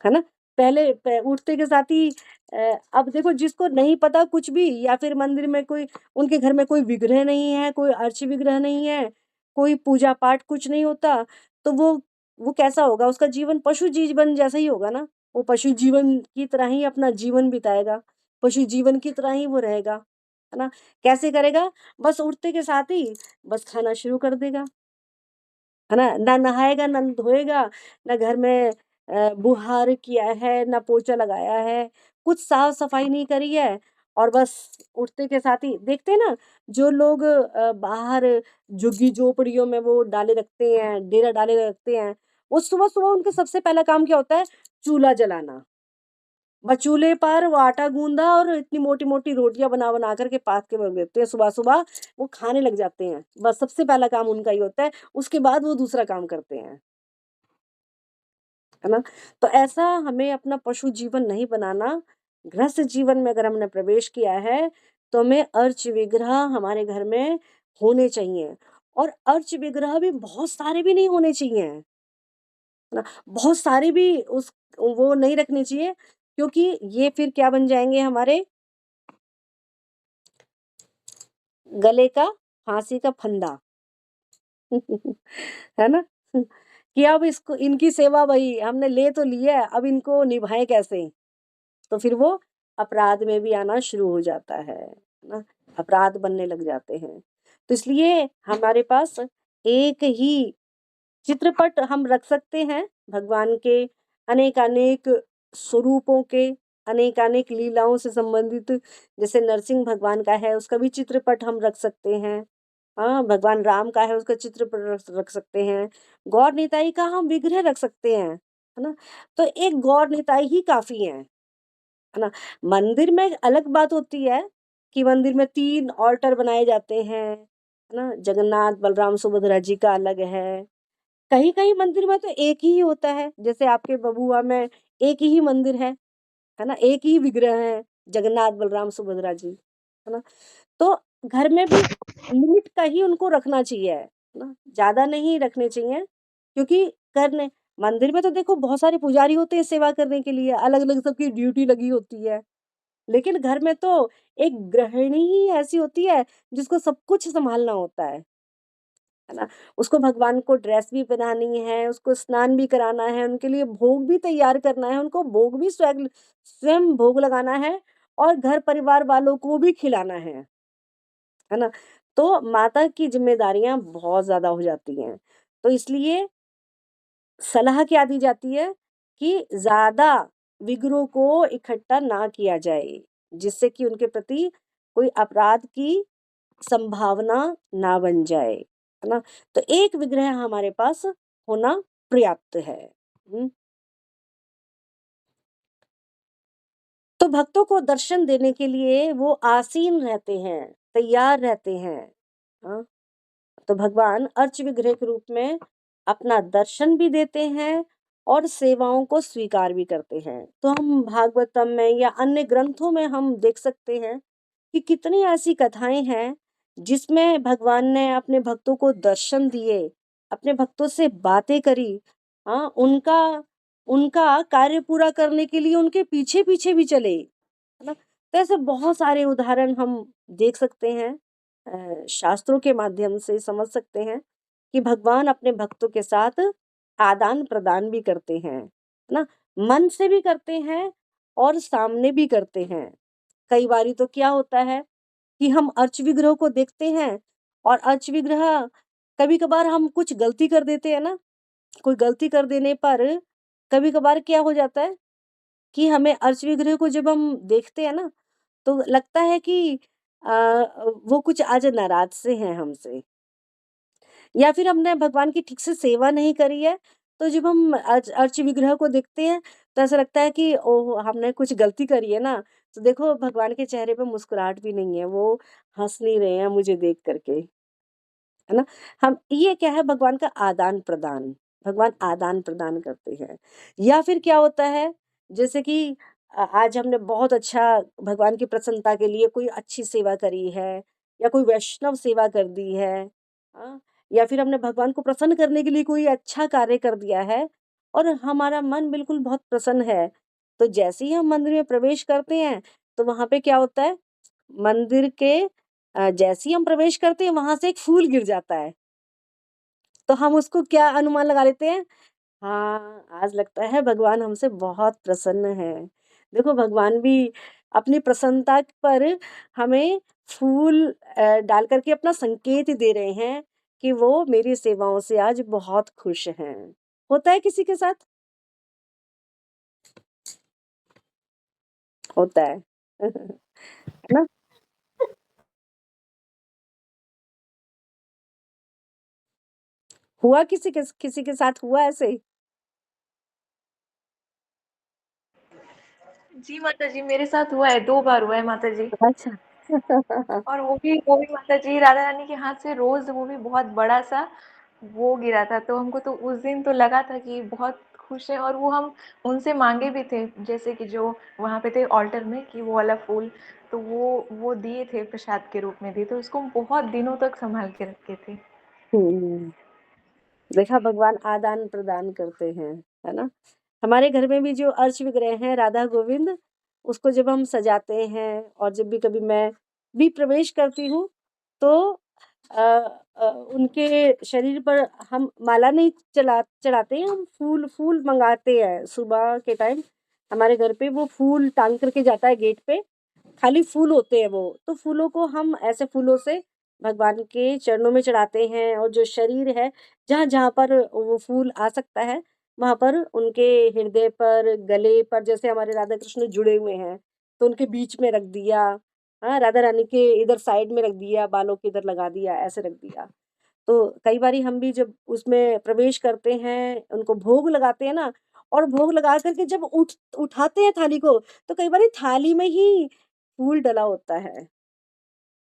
ना। पहले उठते के साथ ही अब देखो, जिसको नहीं पता कुछ भी, या फिर मंदिर में कोई, उनके घर में कोई विग्रह नहीं है, कोई अर्च विग्रह नहीं है, कोई पूजा पाठ कुछ नहीं होता, तो वो कैसा होगा, उसका जीवन पशु जीवन जैसा ही होगा ना। वो पशु जीवन की तरह ही अपना जीवन बिताएगा, पशु जीवन की तरह ही वो रहेगा, है ना। कैसे करेगा? बस उठते के साथ ही बस खाना शुरू कर देगा, है ना। ना नहाएगा, ना धोएगा, ना घर में बुहार किया है, ना पोछा लगाया है, कुछ साफ सफाई नहीं करी है। और बस उठते के साथ ही देखते हैं ना, जो लोग बाहर झुग्गी झोपड़ियों में वो डाले रखते हैं, डेरा डाले रखते हैं, वो सुबह सुबह उनका सबसे पहला काम क्या होता है? चूल्हा जलाना। बस चूल्हे पर वो आटा गूंदा और इतनी मोटी मोटी रोटियां बना बना करके पाक के रख देते हैं। सुबह सुबह वो खाने लग जाते हैं, बस सबसे पहला काम उनका ही होता है। उसके बाद वो दूसरा काम करते हैं, है ना। तो ऐसा हमें अपना पशु जीवन नहीं बनाना। गृहस्थ जीवन में अगर हमने प्रवेश किया है, तो हमें अर्च विग्रह हमारे घर में होने चाहिए। और अर्च विग्रह भी बहुत सारे भी नहीं होने चाहिए, है ना। बहुत सारे भी उस वो नहीं रखने चाहिए, क्योंकि ये फिर क्या बन जाएंगे, हमारे गले का फांसी का फंदा है ना। कि अब इसको, इनकी सेवा भाई हमने ले तो लिया है, अब इनको निभाएं कैसे। तो फिर वो अपराध में भी आना शुरू हो जाता है ना, अपराध बनने लग जाते हैं। तो इसलिए हमारे पास एक ही चित्रपट हम रख सकते हैं भगवान के, अनेक अनेक स्वरूपों के, अनेकानेक लीलाओं से संबंधित, जैसे नरसिंह भगवान का है उसका भी चित्रपट हम रख सकते हैं। हाँ, भगवान राम का है उसका चित्रपट रख सकते हैं। गौर निताई का हम विग्रह रख सकते हैं, है ना? तो एक गौर निताई ही काफ़ी है ना? मंदिर में अलग बात होती है कि मंदिर में 3 ऑल्टर बनाए जाते हैं, है ना? जगन्नाथ, बलराम, सुभद्रा जी का अलग है। कहीं-कहीं मंदिर में तो एक ही होता है, जैसे आपके बबुआ में एक ही मंदिर है ना? एक ही विग्रह है, जगन्नाथ, बलराम, सुभद्रा जी, है ना? तो घर में भी लिमिट का ही उनको रखना चाहिए, है ना? ज़्यादा नहीं रखने चाहिए, क्योंकि करने मंदिर में तो देखो बहुत सारे पुजारी होते हैं सेवा करने के लिए, अलग-अलग सबकी ड्यूटी लगी होती है। लेकिन घर में तो एक गृहिणी ही ऐसी होती है जिसको सब कुछ सँभालना होता है ना? उसको भगवान को ड्रेस भी पहनानी है, उसको स्नान भी कराना है, उनके लिए भोग भी तैयार करना है, उनको भोग भी स्वयं स्वयं भोग लगाना है और घर परिवार वालों को भी खिलाना है ना? तो माता की ज़िम्मेदारियाँ बहुत ज़्यादा हो जाती हैं। तो इसलिए सलाह क्या दी जाती है कि ज़्यादा विग्रहों को इकट्ठा ना किया जाए, जिससे कि उनके प्रति कोई अपराध की संभावना ना बन जाए, है ना? तो एक विग्रह हमारे पास होना पर्याप्त है। हुँ। तो भक्तों को दर्शन देने के लिए वो आसीन रहते हैं, तैयार रहते हैं। हाँ, तो भगवान अर्च विग्रह के रूप में अपना दर्शन भी देते हैं और सेवाओं को स्वीकार भी करते हैं। तो हम भागवतम में या अन्य ग्रंथों में हम देख सकते हैं कि कितनी ऐसी कथाएँ हैं जिसमें भगवान ने अपने भक्तों को दर्शन दिए, अपने भक्तों से बातें करी, हाँ, उनका उनका कार्य पूरा करने के लिए उनके पीछे-पीछे भी चले, है ना? तो ऐसे बहुत सारे उदाहरण हम देख सकते हैं, शास्त्रों के माध्यम से समझ सकते हैं कि भगवान अपने भक्तों के साथ आदान-प्रदान भी करते हैं, है ना? मन से भी करते हैं और सामने भी करते हैं। कई बारी तो क्या होता है कि हम अर्च विग्रह को देखते हैं और अर्च विग्रह कभी-कभार हम कुछ गलती कर देते हैं ना, कोई गलती कर देने पर कभी-कभार क्या हो जाता है कि हमें अर्च विग्रह को जब हम देखते हैं ना, तो लगता है कि वो कुछ आज नाराज़ से हैं हमसे, या फिर हमने भगवान की ठीक से सेवा नहीं करी है, तो जब हम अर्च विग्रह को देखते हैं, तो ऐसा लगता है कि ओह! हमने कुछ गलती करी है ना, तो देखो भगवान के चेहरे पे मुस्कुराहट भी नहीं है, वो हँस नहीं रहे हैं मुझे देख कर के, है ना? हम ये क्या है भगवान का आदान-प्रदान, भगवान आदान-प्रदान करते हैं। या फिर क्या होता है, जैसे कि आज हमने बहुत अच्छा भगवान की प्रसन्नता के लिए कोई अच्छी सेवा करी है या कोई वैष्णव सेवा कर दी है, हाँ? या फिर हमने भगवान को प्रसन्न करने के लिए कोई अच्छा कार्य कर दिया है और हमारा मन बिल्कुल बहुत प्रसन्न है। तो जैसे ही हम मंदिर में प्रवेश करते हैं, तो वहाँ पे क्या होता है, मंदिर के जैसे ही हम प्रवेश करते हैं वहाँ से एक फूल गिर जाता है। तो हम उसको क्या अनुमान लगा लेते हैं, हाँ, आज लगता है भगवान हमसे बहुत प्रसन्न हैं। देखो भगवान भी अपनी प्रसन्नता पर हमें फूल डाल कर के अपना संकेत दे रहे हैं कि वो मेरी सेवाओं से आज बहुत खुश हैं। होता है किसी के साथ? होता है। है ना? हुआ किसी के साथ हुआ ऐसे? जी माता जी, मेरे साथ हुआ है, 2 बार हुआ है माता जी। अच्छा। और वो भी माता जी राधा रानी के हाथ से रोज़, वो भी बहुत बड़ा-सा वो गिरा था, तो हमको तो उस दिन तो लगा था कि बहुत खुश है, और वो हम उनसे माँगे भी थे, जैसे कि जो वहाँ पे थे ऑल्टर में, कि वो वाला फूल, तो वो दिए थे, प्रसाद के रूप में दिए, तो उसको हम बहुत दिनों तक सँभाल के रखे थे। हुँ। देखा भगवान आदान-प्रदान करते हैं, है ना? हमारे घर में भी जो अर्च विग्रह हैं राधा गोविंद, उसको जब हम सजाते हैं और जब भी कभी मैं भी प्रवेश करती हूँ, तो अ उनके शरीर पर हम माला नहीं चढ़ाते हैं, हम फूल फूल मँगाते हैं। सुबह के टाइम हमारे घर पे वो फूल टांग कर के जाता है गेट पे, खाली फूल होते हैं वो, तो फूलों को हम ऐसे फूलों से भगवान के चरणों में चढ़ाते हैं और जो शरीर है, जहाँ-जहाँ पर वो फूल आ सकता है, वहाँ पर उनके हृदय पर, गले पर, जैसे हमारे राधा कृष्ण जुड़े हुए हैं, तो उनके बीच में रख दिया। हाँ, राधा रानी के इधर साइड में रख दिया, बालों के इधर लगा दिया, ऐसे रख दिया। तो कई बारी हम भी जब उसमें प्रवेश करते हैं, उनको भोग लगाते हैं ना, और भोग लगा कर के जब उठाते हैं थाली को, तो कई बारी थाली में ही फूल डला होता है।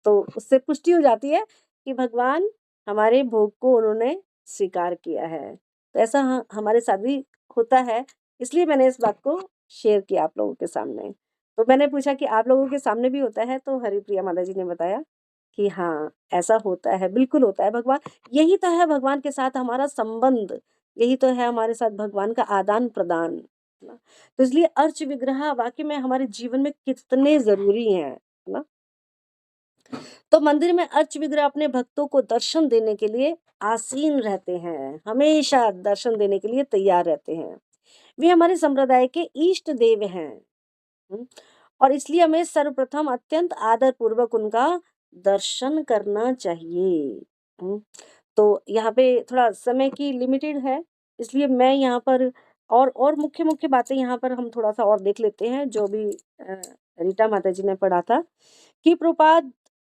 तो उससे पुष्टि हो जाती है कि भगवान हमारे भोग को उन्होंने स्वीकार किया है। तो ऐसा हमारे साथ भी होता है, इसलिए मैंने इस बात को शेयर किया आप लोगों के सामने। तो मैंने पूछा कि आप लोगों के सामने भी होता है? तो हरिप्रिया माता जी ने बताया कि हाँ, ऐसा होता है, बिल्कुल होता है। भगवान, यही तो है भगवान के साथ हमारा संबंध, यही तो है हमारे साथ भगवान का आदान-प्रदान, है ना? तो इसलिए अर्च विग्रह वाक़ई में हमारे जीवन में कितने ज़रूरी हैं, है ना? तो मंदिर में अर्च विग्रह अपने भक्तों को दर्शन देने के लिए आसीन रहते हैं, हमेशा दर्शन देने के लिए तैयार रहते हैं। वे हमारे संप्रदाय के इष्ट देव हैं। हुँ, और इसलिए हमें सर्वप्रथम अत्यंत आदर पूर्वक उनका दर्शन करना चाहिए। हुँ, तो यहाँ पे थोड़ा समय की लिमिटेड है, इसलिए मैं यहाँ पर और मुख्य-मुख्य बातें यहाँ पर हम थोड़ा-सा और देख लेते हैं, जो भी रीटा माताजी ने पढ़ा था। कि प्रभुपाद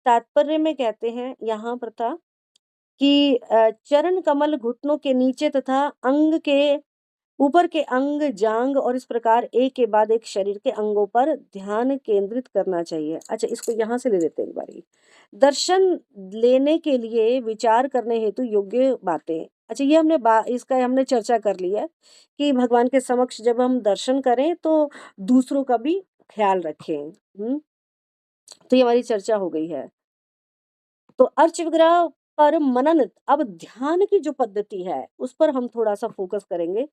तात्पर्य में कहते हैं यहाँ पर था कि चरण कमल घुटनों के नीचे तथा अंग के ऊपर के अंग, जांग और इस प्रकार एक के बाद एक शरीर के अंगों पर ध्यान केंद्रित करना चाहिए। अच्छा, इसको यहाँ से ले लेते हैं एक बारी। दर्शन लेने के लिए विचार करने हेतु योग्य बातें। अच्छा, ये इसका हमने चर्चा कर ली है कि भगवान के समक्ष जब हम दर्शन करें तो दूसरों का भी ख्याल रखें। तो ये हमारी चर्चा हो गई है। तो अर्च विग्रह पर मनन, अब ध्यान की जो पद्धति है उस पर हम थोड़ा सा फोकस करेंगे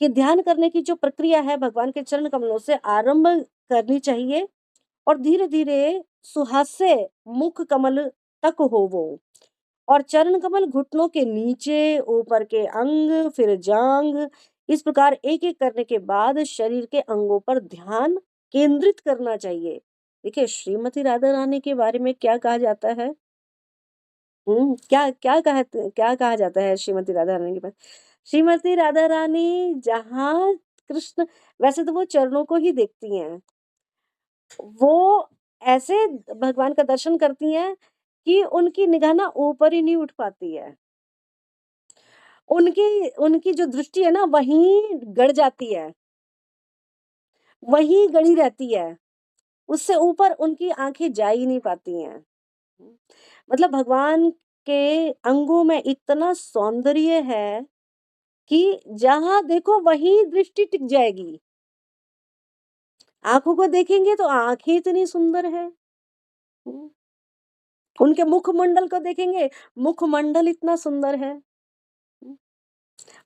कि ध्यान करने की जो प्रक्रिया है भगवान के चरण कमलों से आरंभ करनी चाहिए, और धीरे धीरे सुहास्य मुख कमल तक हो वो, और चरण कमल घुटनों के नीचे, ऊपर के अंग, फिर जांग, इस प्रकार एक एक करने के बाद शरीर के अंगों पर ध्यान केंद्रित करना चाहिए। देखिए, श्रीमती राधा रानी के बारे में क्या कहा जाता है? क्या कहा जाता है श्रीमती राधा रानी के पास? श्रीमती राधा रानी जहाँ कृष्ण, वैसे तो वो चरणों को ही देखती हैं। वो ऐसे भगवान का दर्शन करती हैं कि उनकी निगाह ना ऊपर ही नहीं उठ पाती है। उनकी उनकी जो दृष्टि है ना वहीं गड़ जाती है, वहीं गड़ी रहती है। उससे ऊपर उनकी आँखें जा ही नहीं पाती हैं। मतलब भगवान के अंगों में इतना सौंदर्य है कि जहाँ देखो वहीं दृष्टि टिक जाएगी। आँखों को देखेंगे तो आँखें इतनी सुंदर है। हुँ, उनके मुखमंडल को देखेंगे, मुखमंडल इतना सुंदर है। हुँ,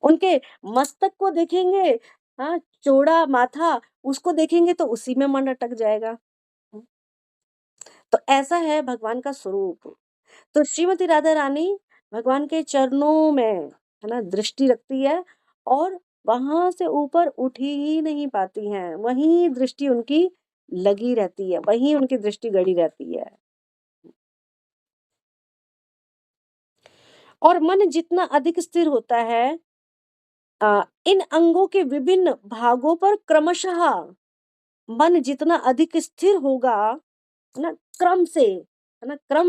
उनके मस्तक को देखेंगे, हाँ, चौड़ा माथा, उसको देखेंगे तो उसी में मन अटक जाएगा। हुँ, तो ऐसा है भगवान का स्वरूप। तो श्रीमती राधा रानी भगवान के चरणों में, है ना, दृष्टि रखती है, और वहां से ऊपर उठ ही नहीं पाती हैं, वहीं दृष्टि उनकी लगी रहती है, वहीं उनकी दृष्टि गड़ी रहती है। और मन जितना अधिक स्थिर होता है, इन अंगों के विभिन्न भागों पर क्रमशः मन जितना अधिक स्थिर होगा, है ना, क्रम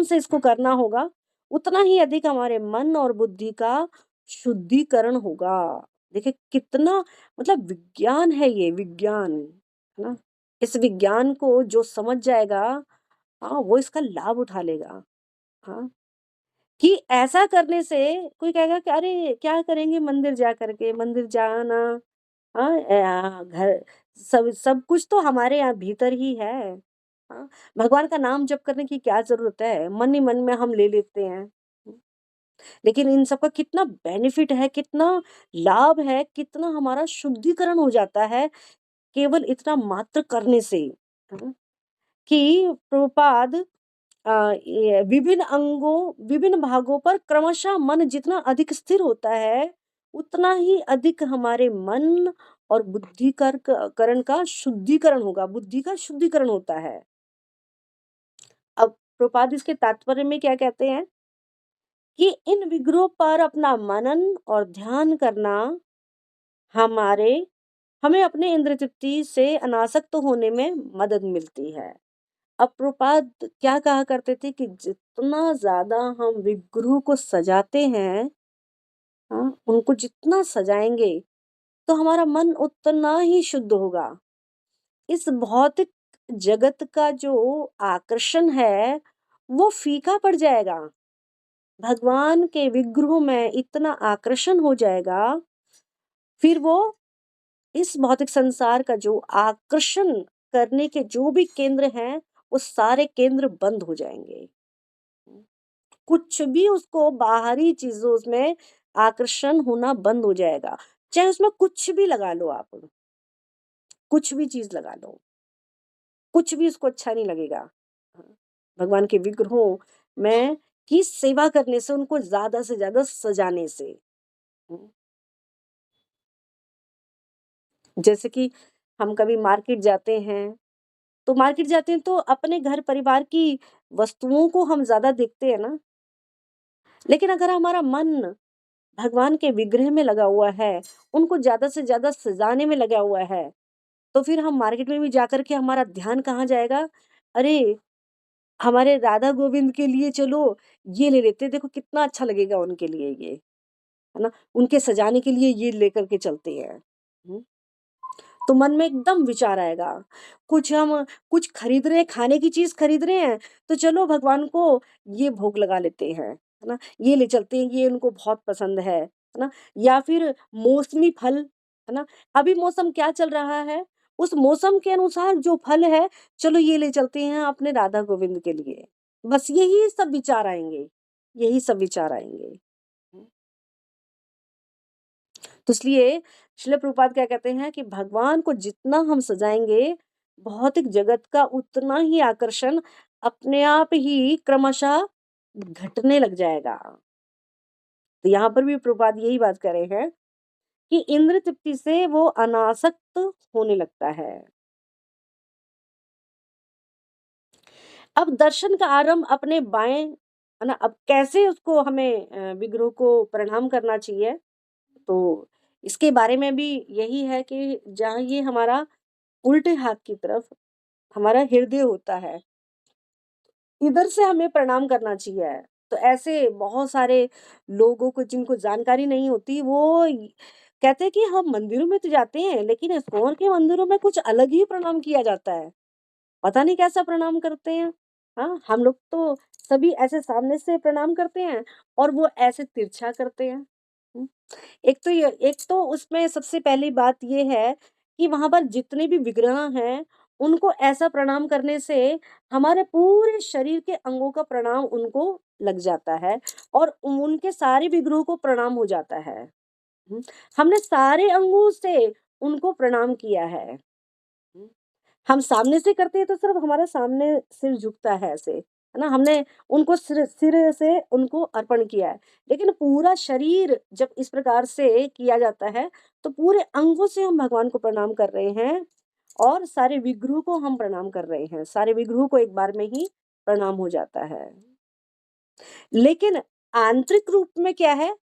से इसको करना होगा, उतना ही अधिक हमारे मन और बुद्धि का शुद्धिकरण होगा। देखिए कितना, मतलब विज्ञान है ये, विज्ञान, है ना? इस विज्ञान को जो समझ जाएगा, हाँ, वो इसका लाभ उठा लेगा। हाँ, कि ऐसा करने से कोई कहेगा कि अरे क्या करेंगे मंदिर जा करके, मंदिर जाना, हाँ, घर, सब कुछ तो हमारे यहाँ भीतर ही है। हाँ, भगवान का नाम जप करने की क्या ज़रूरत है? मन ही मन में हम ले लेते हैं। लेकिन इन सब का कितना बेनिफिट है, कितना लाभ है, कितना हमारा शुद्धिकरण हो जाता है केवल इतना मात्र करने से। हाँ, कि प्रभुपाद ये विभिन्न भागों पर क्रमशः मन जितना अधिक स्थिर होता है, उतना ही अधिक हमारे मन और बुद्धि करण का शुद्धिकरण होगा, बुद्धि का शुद्धिकरण होता है। अब प्रभुपाद इसके तात्पर्य में क्या कहते हैं कि इन विग्रहों पर अपना मनन और ध्यान करना हमारे हमें अपने इंद्र तृप्ति से अनासक्त होने में मदद मिलती है। अब प्रभुपाद क्या कहा करते थे कि जितना ज्यादा हम विग्रह को सजाते हैं, हाँ, उनको जितना सजाएंगे तो हमारा मन उतना ही शुद्ध होगा। इस भौतिक जगत का जो आकर्षण है वो फीका पड़ जाएगा। भगवान के विग्रहों में इतना आकर्षण हो जाएगा, फिर वो इस भौतिक संसार का जो आकर्षण करने के जो भी केंद्र हैं वो सारे केंद्र बंद हो जाएंगे। कुछ भी उसको बाहरी चीजों में आकर्षण होना बंद हो जाएगा। चाहे उसमें कुछ भी लगा लो, आप कुछ भी चीज लगा लो, कुछ भी उसको अच्छा नहीं लगेगा। भगवान के विग्रहों में की सेवा करने से, उनको ज्यादा से ज्यादा सजाने से। जैसे कि हम कभी मार्केट जाते हैं तो अपने घर परिवार की वस्तुओं को हम ज्यादा देखते हैं ना, लेकिन अगर हमारा मन भगवान के विग्रह में लगा हुआ है, उनको ज्यादा से ज्यादा सजाने में लगा हुआ है, तो फिर हम मार्केट में भी जाकर के हमारा ध्यान कहाँ जाएगा? अरे, हमारे राधा गोविंद के लिए चलो ये ले लेते, देखो कितना अच्छा लगेगा उनके लिए ये, है ना, उनके सजाने के लिए ये लेकर के चलते हैं। तो मन में एकदम विचार आएगा। कुछ खरीद रहे हैं, खाने की चीज खरीद रहे हैं, तो चलो भगवान को ये भोग लगा लेते हैं, है ना, ये ले चलते हैं, ये उनको बहुत पसंद है ना। या फिर मौसमी फल, है ना, अभी मौसम क्या चल रहा है, उस मौसम के अनुसार जो फल है, चलो ये ले चलते हैं अपने राधा गोविंद के लिए। बस यही सब विचार आएंगे, यही सब विचार आएंगे। तो इसलिए श्रील प्रभुपाद क्या कहते हैं कि भगवान को जितना हम सजाएंगे, भौतिक जगत का उतना ही आकर्षण अपने आप ही क्रमशः घटने लग जाएगा। तो यहाँ पर भी प्रभुपाद यही बात कर रहे हैं कि इंद्र तृप्ति से वो अनासक्त होने लगता है। अब दर्शन का आरंभ अपने बाएं, है ना, अब कैसे उसको हमें विग्रह को प्रणाम करना चाहिए, तो इसके बारे में भी यही है कि जहाँ ये हमारा उल्टे हाथ की तरफ हमारा हृदय होता है, इधर से हमें प्रणाम करना चाहिए। तो ऐसे बहुत सारे लोगों को जिनको जानकारी नहीं होती, वो कहते हैं कि हम मंदिरों में तो जाते हैं, लेकिन इस्कॉन के मंदिरों में कुछ अलग ही प्रणाम किया जाता है, पता नहीं कैसा प्रणाम करते हैं। हाँ, हम लोग तो सभी ऐसे सामने से प्रणाम करते हैं और वो ऐसे तिरछा करते हैं। हम्म, एक तो उसमें सबसे पहली बात ये है कि वहां पर जितने भी विग्रह हैं, उनको ऐसा प्रणाम करने से हमारे पूरे शरीर के अंगों का प्रणाम उनको लग जाता है और उनके सारे विग्रहों को प्रणाम हो जाता है। हमने सारे अंगों से उनको प्रणाम किया है। हम सामने से करते हैं तो सिर्फ हमारे सामने सिर झुकता है ऐसे, है ना, हमने उनको सिर से उनको अर्पण किया है। लेकिन पूरा शरीर जब इस प्रकार से किया जाता है, तो पूरे अंगों से हम भगवान को प्रणाम कर रहे हैं और सारे विग्रह को हम प्रणाम कर रहे हैं, सारे विग्रह को एक बार में ही प्रणाम हो जाता है। लेकिन आंतरिक रूप में क्या है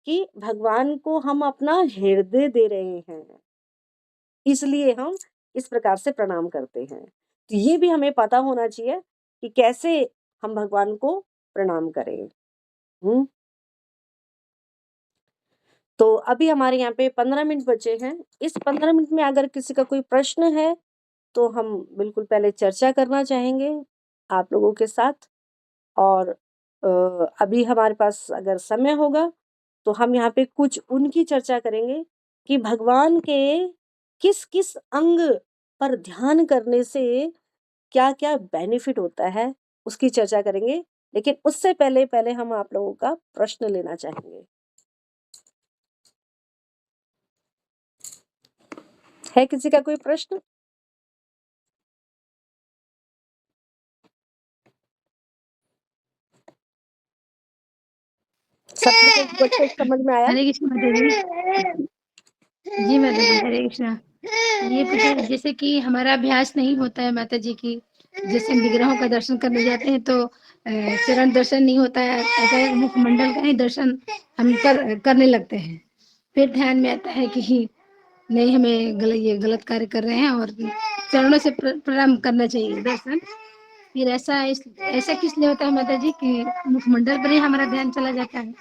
कि भगवान को हम अपना हृदय दे रहे हैं, इसलिए हम इस प्रकार से प्रणाम करते हैं। तो ये भी हमें पता होना चाहिए कि कैसे हम भगवान को प्रणाम करें। हम्म तो अभी हमारे यहाँ पे 15 मिनट बचे हैं। इस 15 मिनट में अगर किसी का कोई प्रश्न है तो हम बिल्कुल पहले चर्चा करना चाहेंगे आप लोगों के साथ। और अभी हमारे पास अगर समय होगा तो हम यहाँ पे कुछ उनकी चर्चा करेंगे कि भगवान के किस किस अंग पर ध्यान करने से क्या क्या बेनिफिट होता है, उसकी चर्चा करेंगे। लेकिन उससे पहले पहले हम आप लोगों का प्रश्न लेना चाहेंगे। है किसी का कोई प्रश्न? सब कुछ समझ में आया? हरे कृष्ण माता जी। जी माता जी, हरे कृष्णा। ये पूछा जैसे कि हमारा अभ्यास नहीं होता है माता जी की, जैसे हम विग्रहों का दर्शन करने जाते हैं तो चरण दर्शन नहीं होता है, ऐसा मुखमंडल का ही दर्शन हम करने लगते हैं। फिर ध्यान में आता है कि नहीं हमें ये गलत कार्य कर रहे हैं और चरणों से प्रणाम करना चाहिए दर्शन। फिर ऐसा किस लिए होता है माता जी कि मुखमंडल पर ही हमारा ध्यान चला जाता है?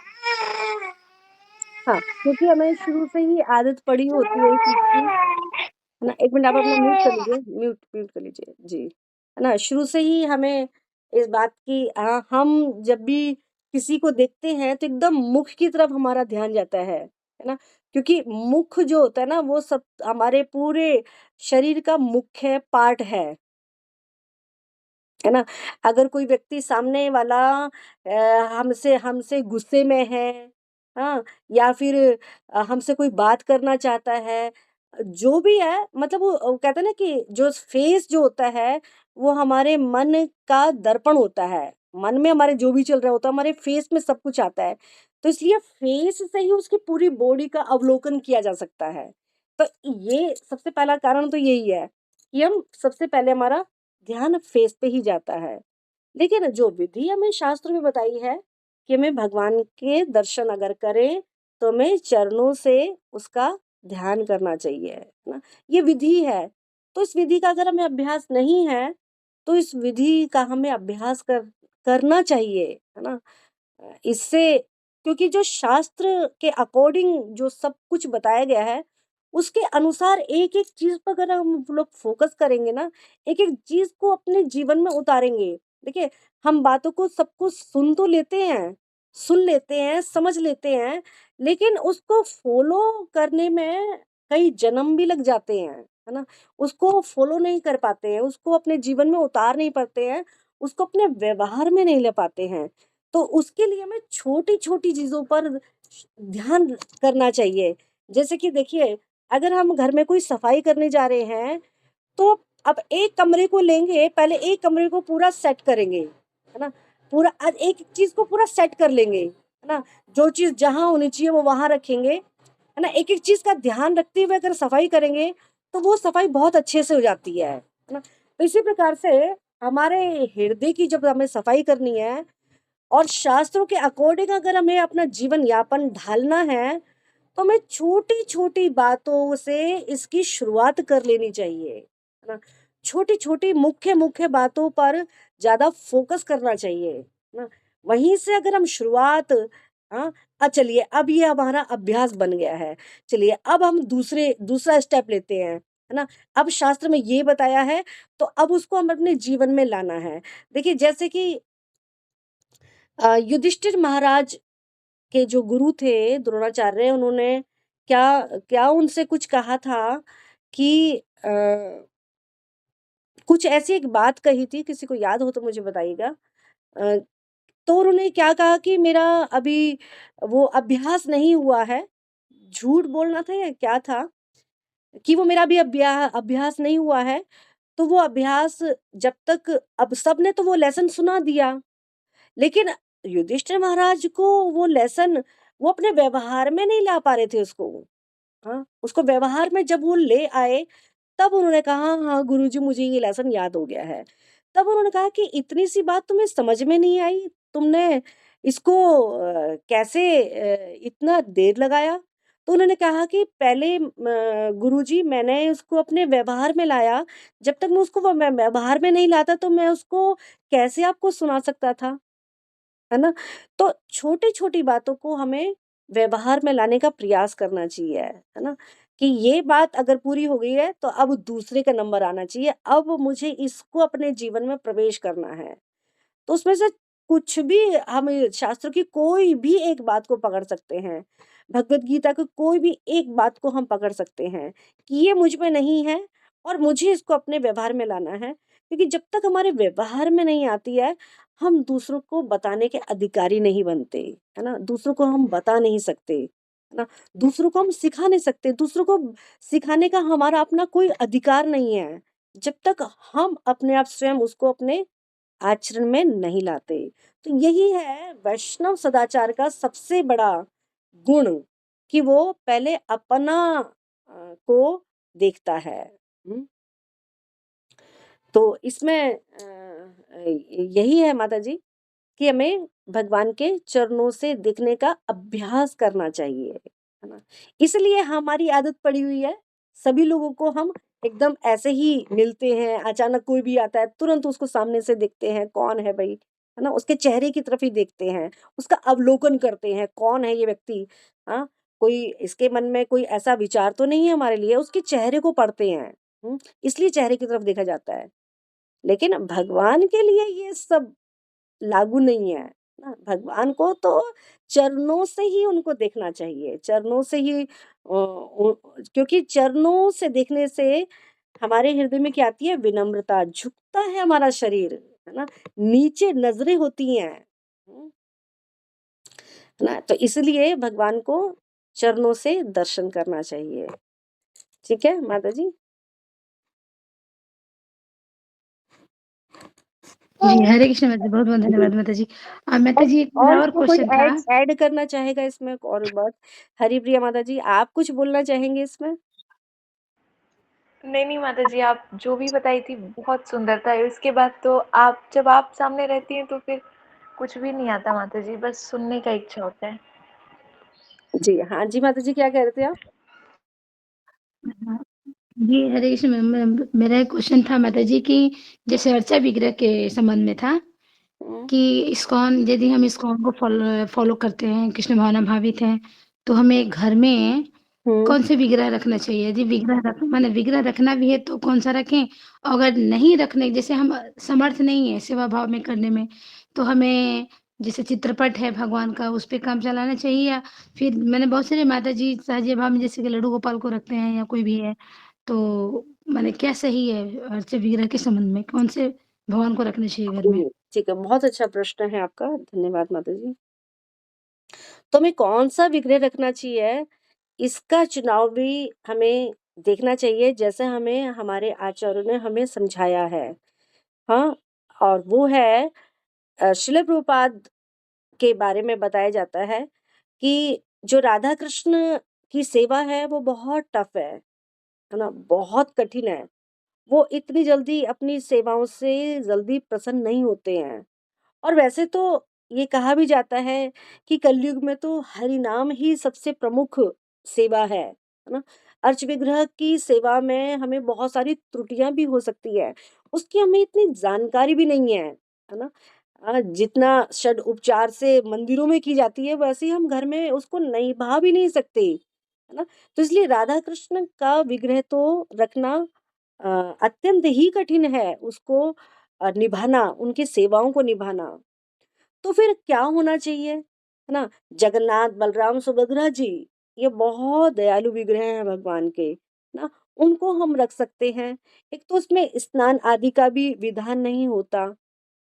हाँ, क्योंकि हमें शुरू से ही आदत पड़ी होती है इस चीज़ की, है ना? 1 मिनट आप अपना म्यूट कर लीजिए, म्यूट कर लीजिए। जी, है ना? शुरू से ही हमें इस बात की हम जब भी किसी को देखते हैं तो एकदम मुख की तरफ हमारा ध्यान जाता है ना? क्योंकि मुख जो होता है ना वो सब हमारे पूरे शरीर का मुख्य पार्ट है ना? अगर कोई व्यक्ति सामने वाला हमसे हमसे गुस्से में है, हाँ? या फिर हमसे कोई बात करना चाहता है, जो भी है मतलब वो कहते हैं ना कि जो फेस जो होता है, वो हमारे मन का दर्पण होता है। मन में हमारे जो भी चल रहा होता है, हमारे फेस में सब कुछ आता है। तो इसलिए फेस से ही उसकी पूरी बॉडी का अवलोकन किया जा सकता है। तो ये सबसे पहला कारण तो यही है कि हम सबसे पहले हमारा ध्यान फेस पे ही जाता है। लेकिन जो विधि हमें शास्त्र में बताई है कि हमें भगवान के दर्शन अगर करें तो हमें चरणों से उसका ध्यान करना चाहिए, है ना? ये विधि है। तो इस विधि का अगर हमें अभ्यास नहीं है, तो इस विधि का हमें अभ्यास करना चाहिए, है ना? इससे क्योंकि जो शास्त्र के अकॉर्डिंग जो सब कुछ बताया गया है, उसके अनुसार एक-एक चीज़ पर अगर हम लोग फ़ोकस करेंगे ना, एक-एक चीज़ को अपने जीवन में उतारेंगे। देखिए, हम बातों को सब कुछ सुन लेते हैं, समझ लेते हैं, लेकिन उसको फ़ॉलो करने में कई जन्म भी लग जाते हैं, है ना? उसको फ़ॉलो नहीं कर पाते हैं, उसको अपने जीवन में उतार नहीं पाते हैं, उसको अपने व्यवहार में नहीं ले पाते हैं। तो उसके लिए हमें छोटी-छोटी चीज़ों पर ध्यान करना चाहिए। जैसे कि देखिए, अगर हम घर में कोई सफाई करने जा रहे हैं, तो अब एक कमरे को लेंगे, पहले एक कमरे को पूरा सेट करेंगे, है ना? पूरा एक चीज़ को पूरा सेट कर लेंगे, है ना? जो चीज़ जहाँ होनी चाहिए वो वहाँ रखेंगे, है ना? एक-एक चीज़ का ध्यान रखते हुए अगर सफाई करेंगे, तो वो सफाई बहुत अच्छे से हो जाती है ना? तो इसी प्रकार से हमारे हृदय की जब हमें सफाई करनी है और शास्त्रों के अकॉर्डिंग अगर हमें अपना जीवन यापन ढालना है, तो हमें छोटी-छोटी बातों से इसकी शुरुआत कर लेनी चाहिए, है ना? छोटी-छोटी मुख्य-मुख्य बातों पर ज़्यादा फ़ोकस करना चाहिए, है ना? वहीं से अगर हम शुरुआत हाँ, चलिए अब ये हमारा अभ्यास बन गया है। चलिए अब हम दूसरा स्टेप लेते हैं, है ना? अब शास्त्र में ये बताया है, तो अब उसको हम अपने जीवन में लाना है। देखिए जैसे कि युधिष्ठिर महाराज के जो गुरु थे द्रोणाचार्य उन्होंने क्या क्या उनसे कुछ कहा था कि कुछ ऐसी एक बात कही थी, किसी को याद हो तो मुझे बताइएगा। अ, तो उन्होंने क्या कहा कि मेरा अभी वो अभ्यास नहीं हुआ है, झूठ बोलना था या क्या था कि वो मेरा अभी अभ्यास नहीं हुआ है, तो वो अभ्यास जब तक अब सबने तो वो लेसन सुना दिया, लेकिन युधिष्ठिर महाराज को वो लेसन वो अपने व्यवहार में नहीं ला पा रहे थे उसको। हाँ, उसको व्यवहार में जब वो ले आए, तब उन्होंने कहा, "हाँ, गुरुजी मुझे ये लेसन याद हो गया है।" तब उन्होंने कहा कि इतनी सी बात तुम्हें समझ में नहीं आई? तुमने इसको कैसे इतना देर लगाया? तो उन्होंने कहा कि पहले गुरुजी मैंने उसको अपने व्यवहार में लाया, जब तक मैं उसको व्यवहार में नहीं लाता तो मैं उसको कैसे आपको सुना सकता था? है ना? तो छोटी-छोटी बातों को हमें व्यवहार में लाने का प्रयास करना चाहिए, है ना? कि ये बात अगर पूरी हो गई है, तो अब दूसरे का नंबर आना चाहिए, अब मुझे इसको अपने जीवन में प्रवेश करना है। तो उसमें से कुछ भी हम शास्त्र की कोई भी एक बात को पकड़ सकते हैं। भगवत गीता की कोई भी एक बात को हम पकड़ सकते हैं कि ये मुझ में नहीं है और मुझे इसको अपने व्यवहार में लाना है। क्योंकि जब तक हमारे व्यवहार में नहीं आती है, हम दूसरों को बताने के अधिकारी नहीं बनते, है ना? दूसरों को हम बता नहीं सकते, है ना? दूसरों को हम सिखा नहीं सकते, दूसरों को सिखाने का हमारा अपना कोई अधिकार नहीं है। जब तक हम अपने आप स्वयं उसको अपने आचरण में नहीं लाते। तो यही है वैष्णव सदाचार का सबसे बड़ा गुण कि वो पहले अपना को देखता है। हुँ? तो इसमें यही है माताजी कि हमें भगवान के चरणों से देखने का अभ्यास करना चाहिए, है ना? इसलिए हमारी आदत पड़ी हुई है सभी लोगों को हम एकदम ऐसे ही मिलते हैं, अचानक कोई भी आता है तुरंत उसको सामने से देखते हैं, कौन है भाई, है ना? उसके चेहरे की तरफ ही देखते हैं, उसका अवलोकन करते हैं, कौन है ये व्यक्ति? हाँ, कोई इसके मन में कोई ऐसा विचार तो नहीं है हमारे लिए, उसके चेहरे को पढ़ते हैं, इसलिए चेहरे की तरफ देखा जाता है। लेकिन भगवान के लिए ये सब लागू नहीं है ना। भगवान को तो चरणों से ही उनको देखना चाहिए, चरणों से ही क्योंकि चरणों से देखने से हमारे हृदय में क्या आती है? विनम्रता, झुकता है हमारा शरीर, है ना? नीचे नजरें होती हैं, है ना? तो इसलिए भगवान को चरणों से दर्शन करना चाहिए। ठीक है माता जी? जी, हरे कृष्ण माता जी, बहुत-बहुत धन्यवाद माता जी। माता जी, एक मेरा और और इसमें कोई क्वेश्चन था। ऐड करना चाहेगा इसमें और बात? हरिप्रिया माता जी, आप कुछ बोलना चाहेंगे इसमें? नहीं, नहीं माता जी, आप जो भी बताई थी बहुत सुंदर था। इसके बाद तो जब आप सामने रहती हैं तो फिर कुछ भी नहीं आता माता जी, बस सुनने का इच्छा होता है। जी, हाँ जी माता जी, क्या कह रहे थे आप? हाँ, जी, हरे कृष्ण मेरा एक क्वेश्चन था माता जी कि जैसे अर्चा विग्रह के संबंध में था हुँ, कि इस्कॉन, यदि हम इस्कॉन को फॉलो करते हैं, कृष्ण भावनाभावित हैं, तो हमें घर में हुँ, कौन से विग्रह रखना चाहिए? यदि विग्रह रखना भी है तो कौन-सा रखें? अगर नहीं रखने, जैसे हम समर्थ नहीं है सेवा भाव में करने में, तो हमें जैसे चित्रपट है भगवान का, उस पे काम चलाना चाहिए, या फिर मैंने बहुत सारे माताजी सहज भाव में जैसे कि लड्डू गोपाल को रखते हैं या कोई भी है, तो माने क्या सही है अर्चा विग्रह के संबंध में? कौन से भगवान को रखना चाहिए घर में? ठीक है, बहुत अच्छा प्रश्न है आपका, धन्यवाद माता जी। तो हमें कौन-सा विग्रह रखना चाहिए, इसका चुनाव भी हमें देखना चाहिए, जैसे हमें हमारे आचार्यों ने हमें समझाया है। हाँ, और वो है श्रील प्रभुपाद के बारे में बताया जाता है कि जो राधा कृष्ण की सेवा है वो बहुत टफ है ना? बहुत कठिन है। वो इतनी जल्दी अपनी सेवाओं से जल्दी प्रसन्न नहीं होते हैं। और वैसे तो ये कहा भी जाता है कि कलयुग में तो हरि नाम ही सबसे प्रमुख सेवा है ना? अर्च विग्रह की सेवा में हमें बहुत सारी त्रुटियां भी हो सकती है, उसकी हमें इतनी जानकारी भी नहीं है ना? जितना षड उपचार से मंदिरों में की जाती है वैसे ही हम घर में उसको निभा भी नहीं सकते, है ना? तो इसलिए राधा कृष्ण का विग्रह तो रखना अ, अत्यंत ही कठिन है, उसको निभाना, उनकी सेवाओं को निभाना। तो फिर क्या होना चाहिए, है ना? जगन्नाथ, बलराम, सुभद्रा जी, ये बहुत दयालु विग्रह हैं भगवान के, ना? उनको हम रख सकते हैं। एक तो उसमें स्नान आदि का भी विधान नहीं होता,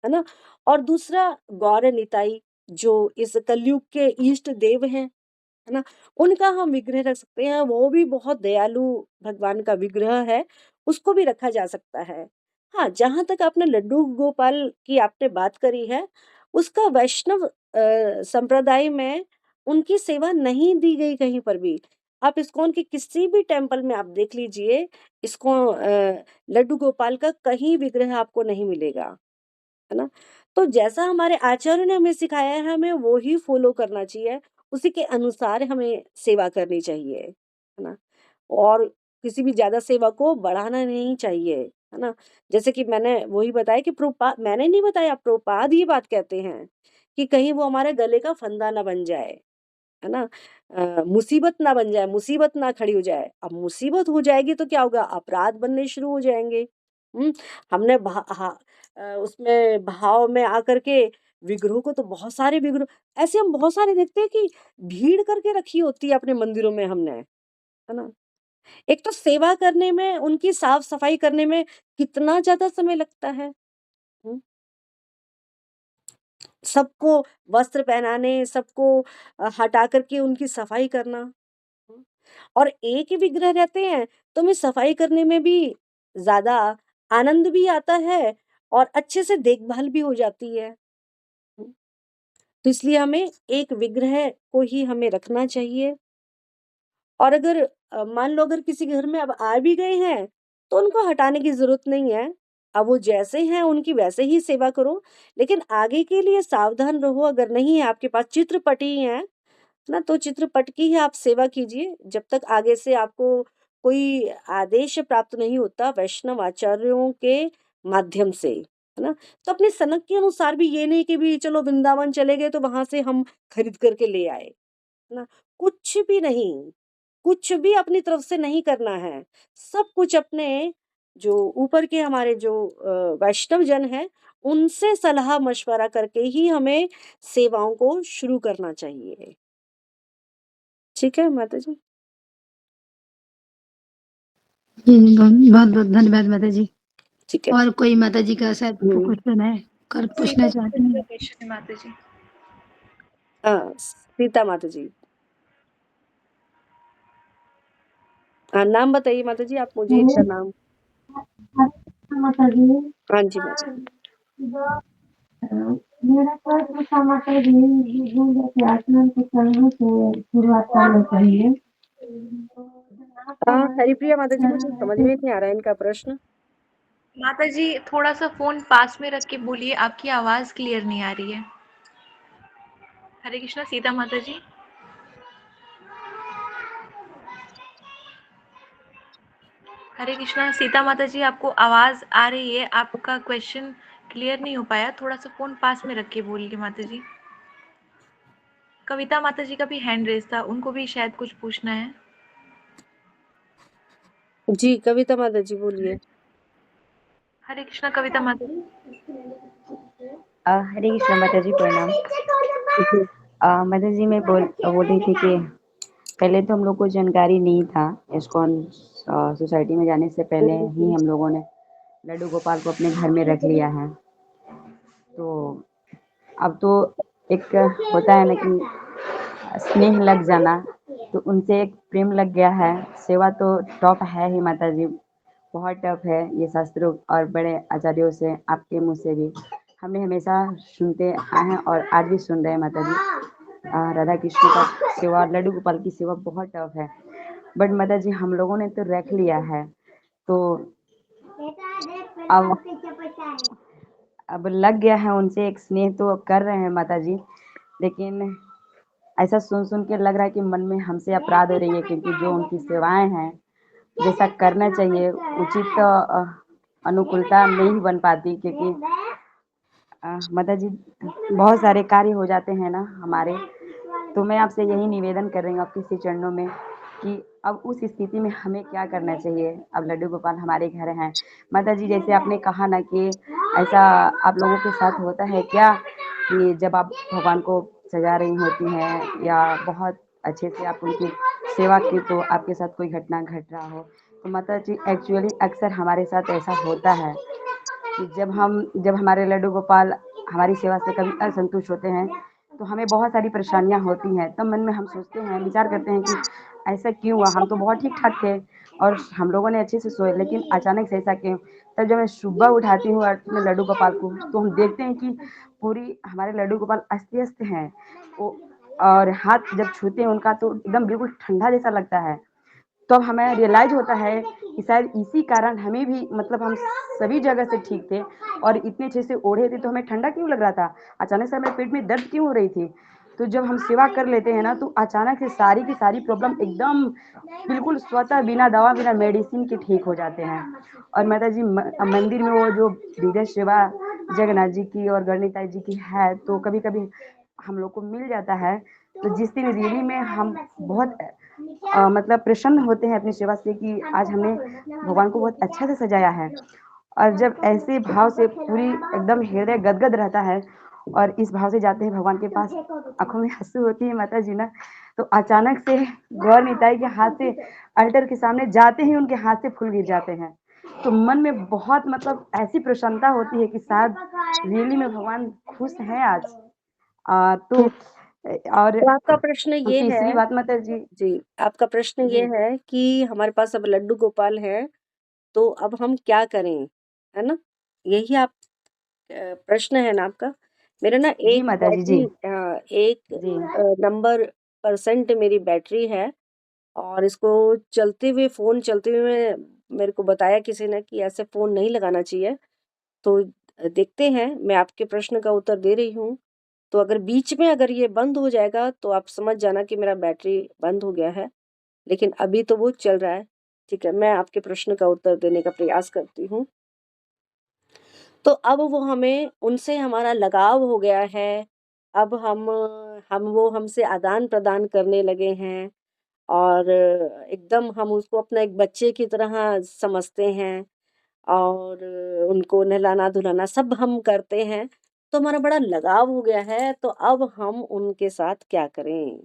है ना? और दूसरा गौर निताई, जो इस कलयुग के इष्ट देव हैं, है ना? उनका हम विग्रह रख सकते हैं, वो भी बहुत दयालु भगवान का विग्रह है, उसको भी रखा जा सकता है। हाँ, जहाँ तक आपने लड्डू गोपाल की आपने बात करी है, उसका वैष्णव संप्रदाय में उनकी सेवा नहीं दी गई कहीं पर भी। आप इस्कॉन के किसी भी टेम्पल में आप देख लीजिए, लड्डू गोपाल का कहीं विग्रह आपको नहीं मिलेगा। है ना? तो जैसा हमारे आचार्य ने हमें सिखाया है, हमें वो ही फॉलो करना चाहिए, उसी के अनुसार हमें सेवा करनी चाहिए, है ना? और किसी भी ज़्यादा सेवा को बढ़ाना नहीं चाहिए, है ना? जैसे कि मैंने वही बताया कि प्रभुपाद, मैंने नहीं बताया, प्रभुपाद ये बात कहते हैं कि कहीं वो हमारे गले का फंदा ना बन जाए, है ना? मुसीबत ना बन जाए, मुसीबत ना खड़ी हो जाए। अब मुसीबत हो जाएगी तो क्या होगा? अपराध बनने शुरू हो जाएँगे। हुँ? हमने उसमें भाव में आकर के विग्रहों को तो बहुत सारे विग्रह ऐसे हम बहुत सारे देखते हैं कि भीड़ करके रखी होती है अपने मंदिरों में हमने, है ना? एक तो सेवा करने में, उनकी साफ-सफाई करने में कितना ज़्यादा समय लगता है। हुँ? सबको वस्त्र पहनाने, सबको हटा कर के उनकी सफाई करना। हुँ? और एक ही विग्रह रहते हैं, तो हमें सफाई करने में भी ज़्यादा आनंद भी आता है और अच्छे से देखभाल भी हो जाती है। हुँ? तो इसलिए हमें एक विग्रह को ही हमें रखना चाहिए। और अगर मान लो अगर किसी घर में अब आ भी गए हैं, तो उनको हटाने की ज़रूरत नहीं है। अब वो जैसे हैं उनकी वैसे ही सेवा करो, लेकिन आगे के लिए सावधान रहो, अगर नहीं है आपके पास चित्रपट ही हैं, ना, तो चित्रपट की ही आप सेवा कीजिए, जब तक आगे से आपको कोई आदेश प्राप्त नहीं होता वैष्णव आचार्यों के माध्यम से, है ना। तो अपने सनक के अनुसार भी ये नहीं कि भी चलो वृंदावन चले गए तो वहां से हम खरीद करके ले आए, है ना। कुछ भी नहीं, कुछ भी अपनी तरफ से नहीं करना है। सब कुछ अपने जो ऊपर के हमारे जो वैष्णव जन है उनसे सलाह मशवरा करके ही हमें सेवाओं को शुरू करना चाहिए। ठीक है माता जी। बहुत बहुत धन्यवाद माता जी। ठीक है। और कोई माता जी का शायद हम्म, क्वेश्चन है, कर पूछना चाहती हैं? क्वेश्चन है माता जी। हाँ सीता माता जी। हाँ नाम बताइए माता जी, आप मुझे इनका नाम। माता जी, हाँ जी माता जी। मेरा प्रश्न था माता जी, जैसे आचमन के चरणों से शुरुआत करनी चाहिए। हरिप्रिया माता जी, मुझे समझ में नहीं आ रहा है इनका प्रश्न। माता जी थोड़ा सा फोन पास में रख के बोलिए, आपकी आवाज क्लियर नहीं आ रही है। हरे कृष्णा सीता माता जी। हरे कृष्णा सीता माता जी, आपको आवाज आ रही है, आपका क्वेश्चन क्लियर नहीं हो पाया, थोड़ा सा फोन पास में रख के बोलिए माता जी। कविता माता जी का भी हैंड रेज था, उनको भी शायद कुछ पूछना है। जी कविता माता जी बोलिए। हरे कृष्णा कविता माता जी। हरे कृष्णा माता जी, प्रणाम। जी, माता जी मैं बोल रही थी कि पहले तो हम लोग को जानकारी नहीं था, इस्कॉन सोसाइटी में जाने से पहले ही हम लोगों ने लड्डू गोपाल को अपने घर में रख लिया है। तो अब तो एक होता है ना कि स्नेह लग जाना, तो उनसे एक प्रेम लग गया है। सेवा तो टॉप है ही माता जी, बहुत टफ है ये शास्त्रों और बड़े आचार्यों से, आपके मुँह से भी हमने हमेशा सुनते आए हैं और आज भी सुन रहे हैं माता जी। राधा कृष्ण का सेवा, लड्डू गोपाल की सेवा बहुत टफ है, बट माता जी हम लोगों ने तो रख लिया है। तो अब लग गया है, उनसे एक स्नेह तो कर रहे हैं माता जी, लेकिन ऐसा सुन सुन के लग रहा है कि मन में हमसे अपराध हो रही है, क्योंकि जो उनकी सेवाएं हैं जैसा करना चाहिए उचित अनुकूलता नहीं बन पाती, क्योंकि माता जी बहुत सारे कार्य हो जाते हैं ना हमारे। तो मैं आपसे यही निवेदन कर रही हूँ आपके श्री चरणों में कि अब उस स्थिति में हमें क्या करना चाहिए। अब लड्डू गोपाल हमारे घर हैं माता जी, जैसे आपने कहा ना कि ऐसा आप लोगों के साथ होता है क्या कि जब आप भगवान को सजा रही होती हैं या बहुत अच्छे से आप उनकी सेवा की तो आपके साथ कोई घटना घट रहा हो। तो माता जी एक्चुअली अक्सर हमारे साथ ऐसा होता है कि जब हमारे लड्डू गोपाल हमारी सेवा से कभी असंतुष्ट होते हैं तो हमें बहुत सारी परेशानियां होती हैं। तब मन में हम सोचते हैं, विचार करते हैं कि ऐसा क्यों हुआ, हम तो बहुत ठीक ठाक थे और हम लोगों ने अच्छे से सोए, लेकिन अचानक से ऐसा क्यों। तब जब मैं सुबह उठाती हूँ अपने लड्डू गोपाल को तो हम देखते हैं कि पूरी हमारे लड्डू गोपाल अस्त व्यस्त हैं वो, और हाथ जब छूते हैं उनका तो एकदम बिल्कुल ठंडा जैसा लगता है। तो अब हमें रियलाइज होता है कि शायद इसी कारण हमें भी, मतलब हम सभी जगह से ठीक थे और इतने अच्छे से ओढ़े थे तो हमें ठंडा क्यों लग रहा था, अचानक से हमें पेट में दर्द क्यों हो रही थी। तो जब हम सेवा कर लेते हैं ना तो अचानक से सारी की सारी प्रॉब्लम एकदम बिल्कुल स्वतः बिना दवा बिना मेडिसिन के ठीक हो जाते हैं। और माता जी मंदिर में वो जो विजय सेवा जगन्नाथ जी की और गणिता जी की है, तो कभी कभी हम लोग को मिल जाता है। तो जिस दिन रियली में हम बहुत मतलब प्रसन्न होते हैं अपनी सेवा से कि आज हमने भगवान को बहुत अच्छा से सजाया है। और जब ऐसे भाव से पूरी एकदम हृदय गदगद रहता है और इस भाव से जाते हैं भगवान के पास, आंखों में आंसू होती है माता जी ना, तो अचानक से गौर निताई के हाथ से अल्टर के सामने जाते ही उनके हाथ से फूल गिर जाते हैं। तो मन में बहुत मतलब ऐसी प्रसन्नता होती है कि शायद रियली में भगवान खुश हैं आज। तो और तो आपका प्रश्न ये है, तीसरी बात माता जी जी आपका प्रश्न ये जी है कि हमारे पास अब लड्डू गोपाल है तो अब हम क्या करें, है ना। यही आप प्रश्न है ना आपका। मेरा ना जी एक माता जी जी बैटरी एक जी नंबर परसेंट मेरी बैटरी है और इसको चलते हुए फोन चलते हुए मेरे को बताया किसी ने कि ऐसे फोन नहीं लगाना चाहिए। तो देखते हैं, मैं आपके प्रश्न का उत्तर दे रही हूँ। तो अगर बीच में अगर ये बंद हो जाएगा तो आप समझ जाना कि मेरा बैटरी बंद हो गया है, लेकिन अभी तो वो चल रहा है। ठीक है, मैं आपके प्रश्न का उत्तर देने का प्रयास करती हूँ। तो अब वो हमें उनसे हमारा लगाव हो गया है, अब हम वो हमसे आदान-प्रदान करने लगे हैं और एकदम हम उसको अपना एक बच्चे की तरह समझते हैं और उनको नहलाना-धुलाना सब हम करते हैं, तो हमारा बड़ा लगाव हो गया है, तो अब हम उनके साथ क्या करें?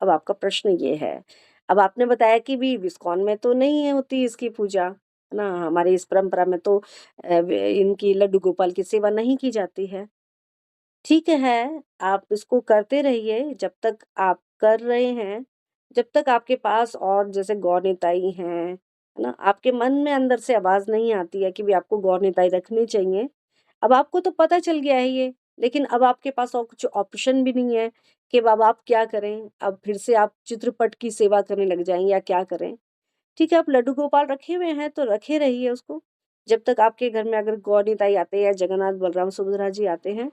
अब आपका प्रश्न ये है। अब आपने बताया कि भी इस्कॉन में तो नहीं होती इसकी पूजा, है ना? हमारी इस परंपरा में तो इनकी लड्डू गोपाल की सेवा नहीं की जाती है। ठीक है, आप इसको करते रहिए जब तक आप कर रहे हैं, जब तक आपके पास और जैसे गौर-निताई हैं, है ना? आपके मन में अंदर से आवाज़ नहीं आती है कि भी आपको गौर-निताई रखनी चाहिए। अब आपको तो पता चल गया है ये, लेकिन अब आपके पास और कुछ ऑप्शन भी नहीं है कि अब आप क्या करें? अब फिर से आप चित्रपट की सेवा करने लग जाएँ या क्या करें? ठीक है, आप लड्डू गोपाल रखे हुए हैं तो रखे रहिए उसको। जब तक आपके घर में अगर गौर-निताई आते हैं या जगन्नाथ, बलराम, सुभद्रा जी आते हैं,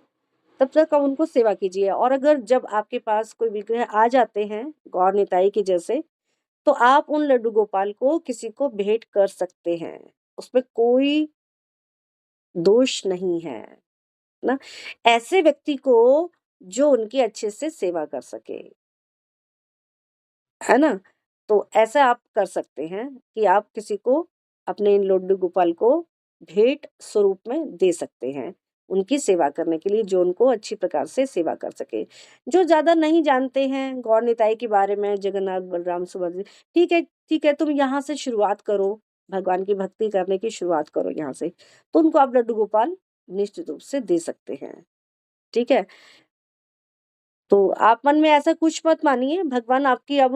तब तक आप उनको सेवा कीजिए और अगर जब आपके पास कोई विग्रह आ जाते हैं गौर निताई के जैसे, तो आप उन लड्डू गोपाल को किसी को भेंट कर सकते हैं। उसमें कोई दोष नहीं है ना? ऐसे व्यक्ति को जो उनकी अच्छे से सेवा कर सके, है ना? तो ऐसा आप कर सकते हैं कि आप किसी को अपने इन लड्डू गोपाल को भेंट स्वरूप में दे सकते हैं, उनकी सेवा करने के लिए जो उनको अच्छी प्रकार से सेवा कर सके। जो ज़्यादा नहीं जानते हैं गौर निताई के बारे में, जगन्नाथ, बलराम, सुभद्रा, ठीक है, तुम यहाँ से शुरुआत करो, भगवान की भक्ति करने की शुरुआत करो यहाँ से, तो उनको आप लड्डू गोपाल निश्चित रूप से दे सकते हैं, ठीक है? तो आप मन में ऐसा कुछ मत मानिए, भगवान आपकी अब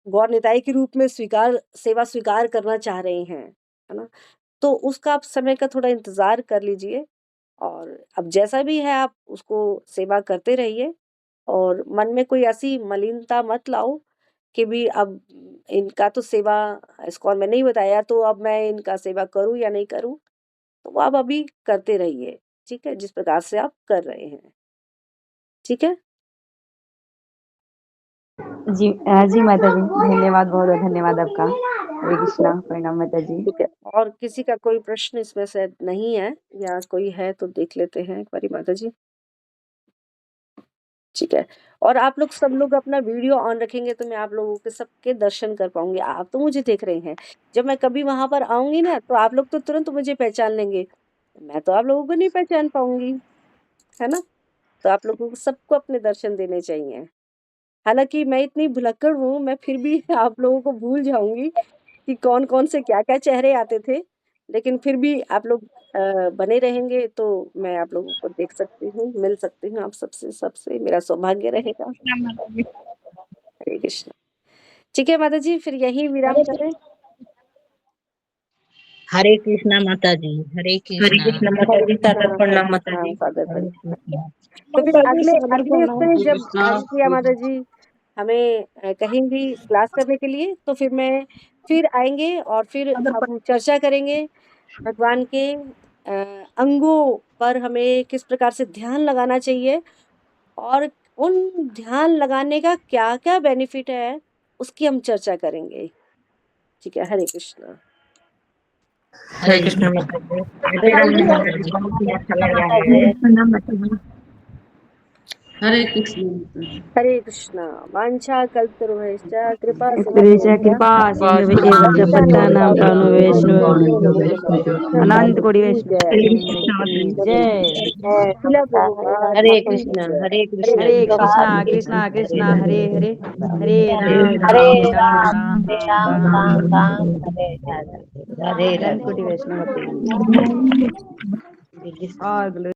गौर निताई के रूप में सेवा स्वीकार करना चाह रहे हैं, है ना? तो उसका आप समय का थोड़ा इंतज़ार कर लीजिए और अब जैसा भी है आप उसको सेवा करते रहिए और मन में कोई ऐसी मलिनता मत लाओ कि भी अब इनका तो सेवा इस्कॉन में नहीं बताया तो अब मैं इनका सेवा करूँ या नहीं करूँ? तो आप अभी करते रहिए, ठीक है? जिस प्रकार से आप कर रहे हैं, ठीक है? जी जी माता जी, धन्यवाद, बहुत-बहुत धन्यवाद आपका। हरे कृष्णा, प्रणाम माता जी। ठीक है। और किसी का कोई प्रश्न इसमें से नहीं है या कोई है तो देख लेते हैं एक बारी माता जी। ठीक है। और आप लोग सब लोग अपना वीडियो ऑन रखेंगे तो मैं आप लोगों के सबके दर्शन कर पाऊँगी। आप तो मुझे देख रहे हैं। जब मैं कभी वहाँ पर आऊँगी ना तो आप लोग तो तुरंत मुझे पहचान लेंगे। मैं तो आप लोगों को नहीं पहचान पाऊँगी, है ना? तो आप लोगों को सबको अपने दर्शन देने चाहिए। हालाँकि मैं इतनी भुलक्कड़ हूँ, मैं फिर भी आप लोगों को भूल जाऊँगी कि कौन-कौन से क्या-क्या चेहरे आते थे। लेकिन फिर भी आप लोग बने रहेंगे तो मैं आप लोगों को देख सकती हूँ, मिल सकती हूँ आप सबसे सबसे मेरा सौभाग्य रहेगा। हरे कृष्ण। ठीक है माता जी, फिर यहीं विराम करें? हरे कृष्णा माता जी, हरे कृष्णा। माता जी, सादर प्रणाम माता हाँ, जी। सादर हरे प्रणाम। कृष्णा। तो फिर अगले हफ्ते जब आएँगी या माता जी हमें कहेंगी क्लास करने के लिए तो फिर मैं फिर आएँगे और फिर हम चर्चा करेंगे भगवान के अंगों पर हमें किस प्रकार से ध्यान लगाना चाहिए और उन ध्यान लगाने का क्या-क्या बेनिफिट है, उसकी हम चर्चा करेंगे। ठीक है, हरे कृष्णा। हरे कृष्णा माता जी। राधे राधे माता जी, बहुत ही अच्छा लग रहा है। प्रणाम माता जी। हरे कृष्णा। हरे कृष्णा। वाञ्छा कल्पतरुभ्यश्च कृपा कृष्ण कृपा सिंधु एव च पतितानां पावनो वैष्णव अनंत कोटि वैष्णव की जय। हरे कृष्णा, हरे कृष्णा। हरे कृष्णा कृष्णा कृष्णा हरे हरे, हरे राम राम राम राम हरे अनंत कोटि वैष्णव की। और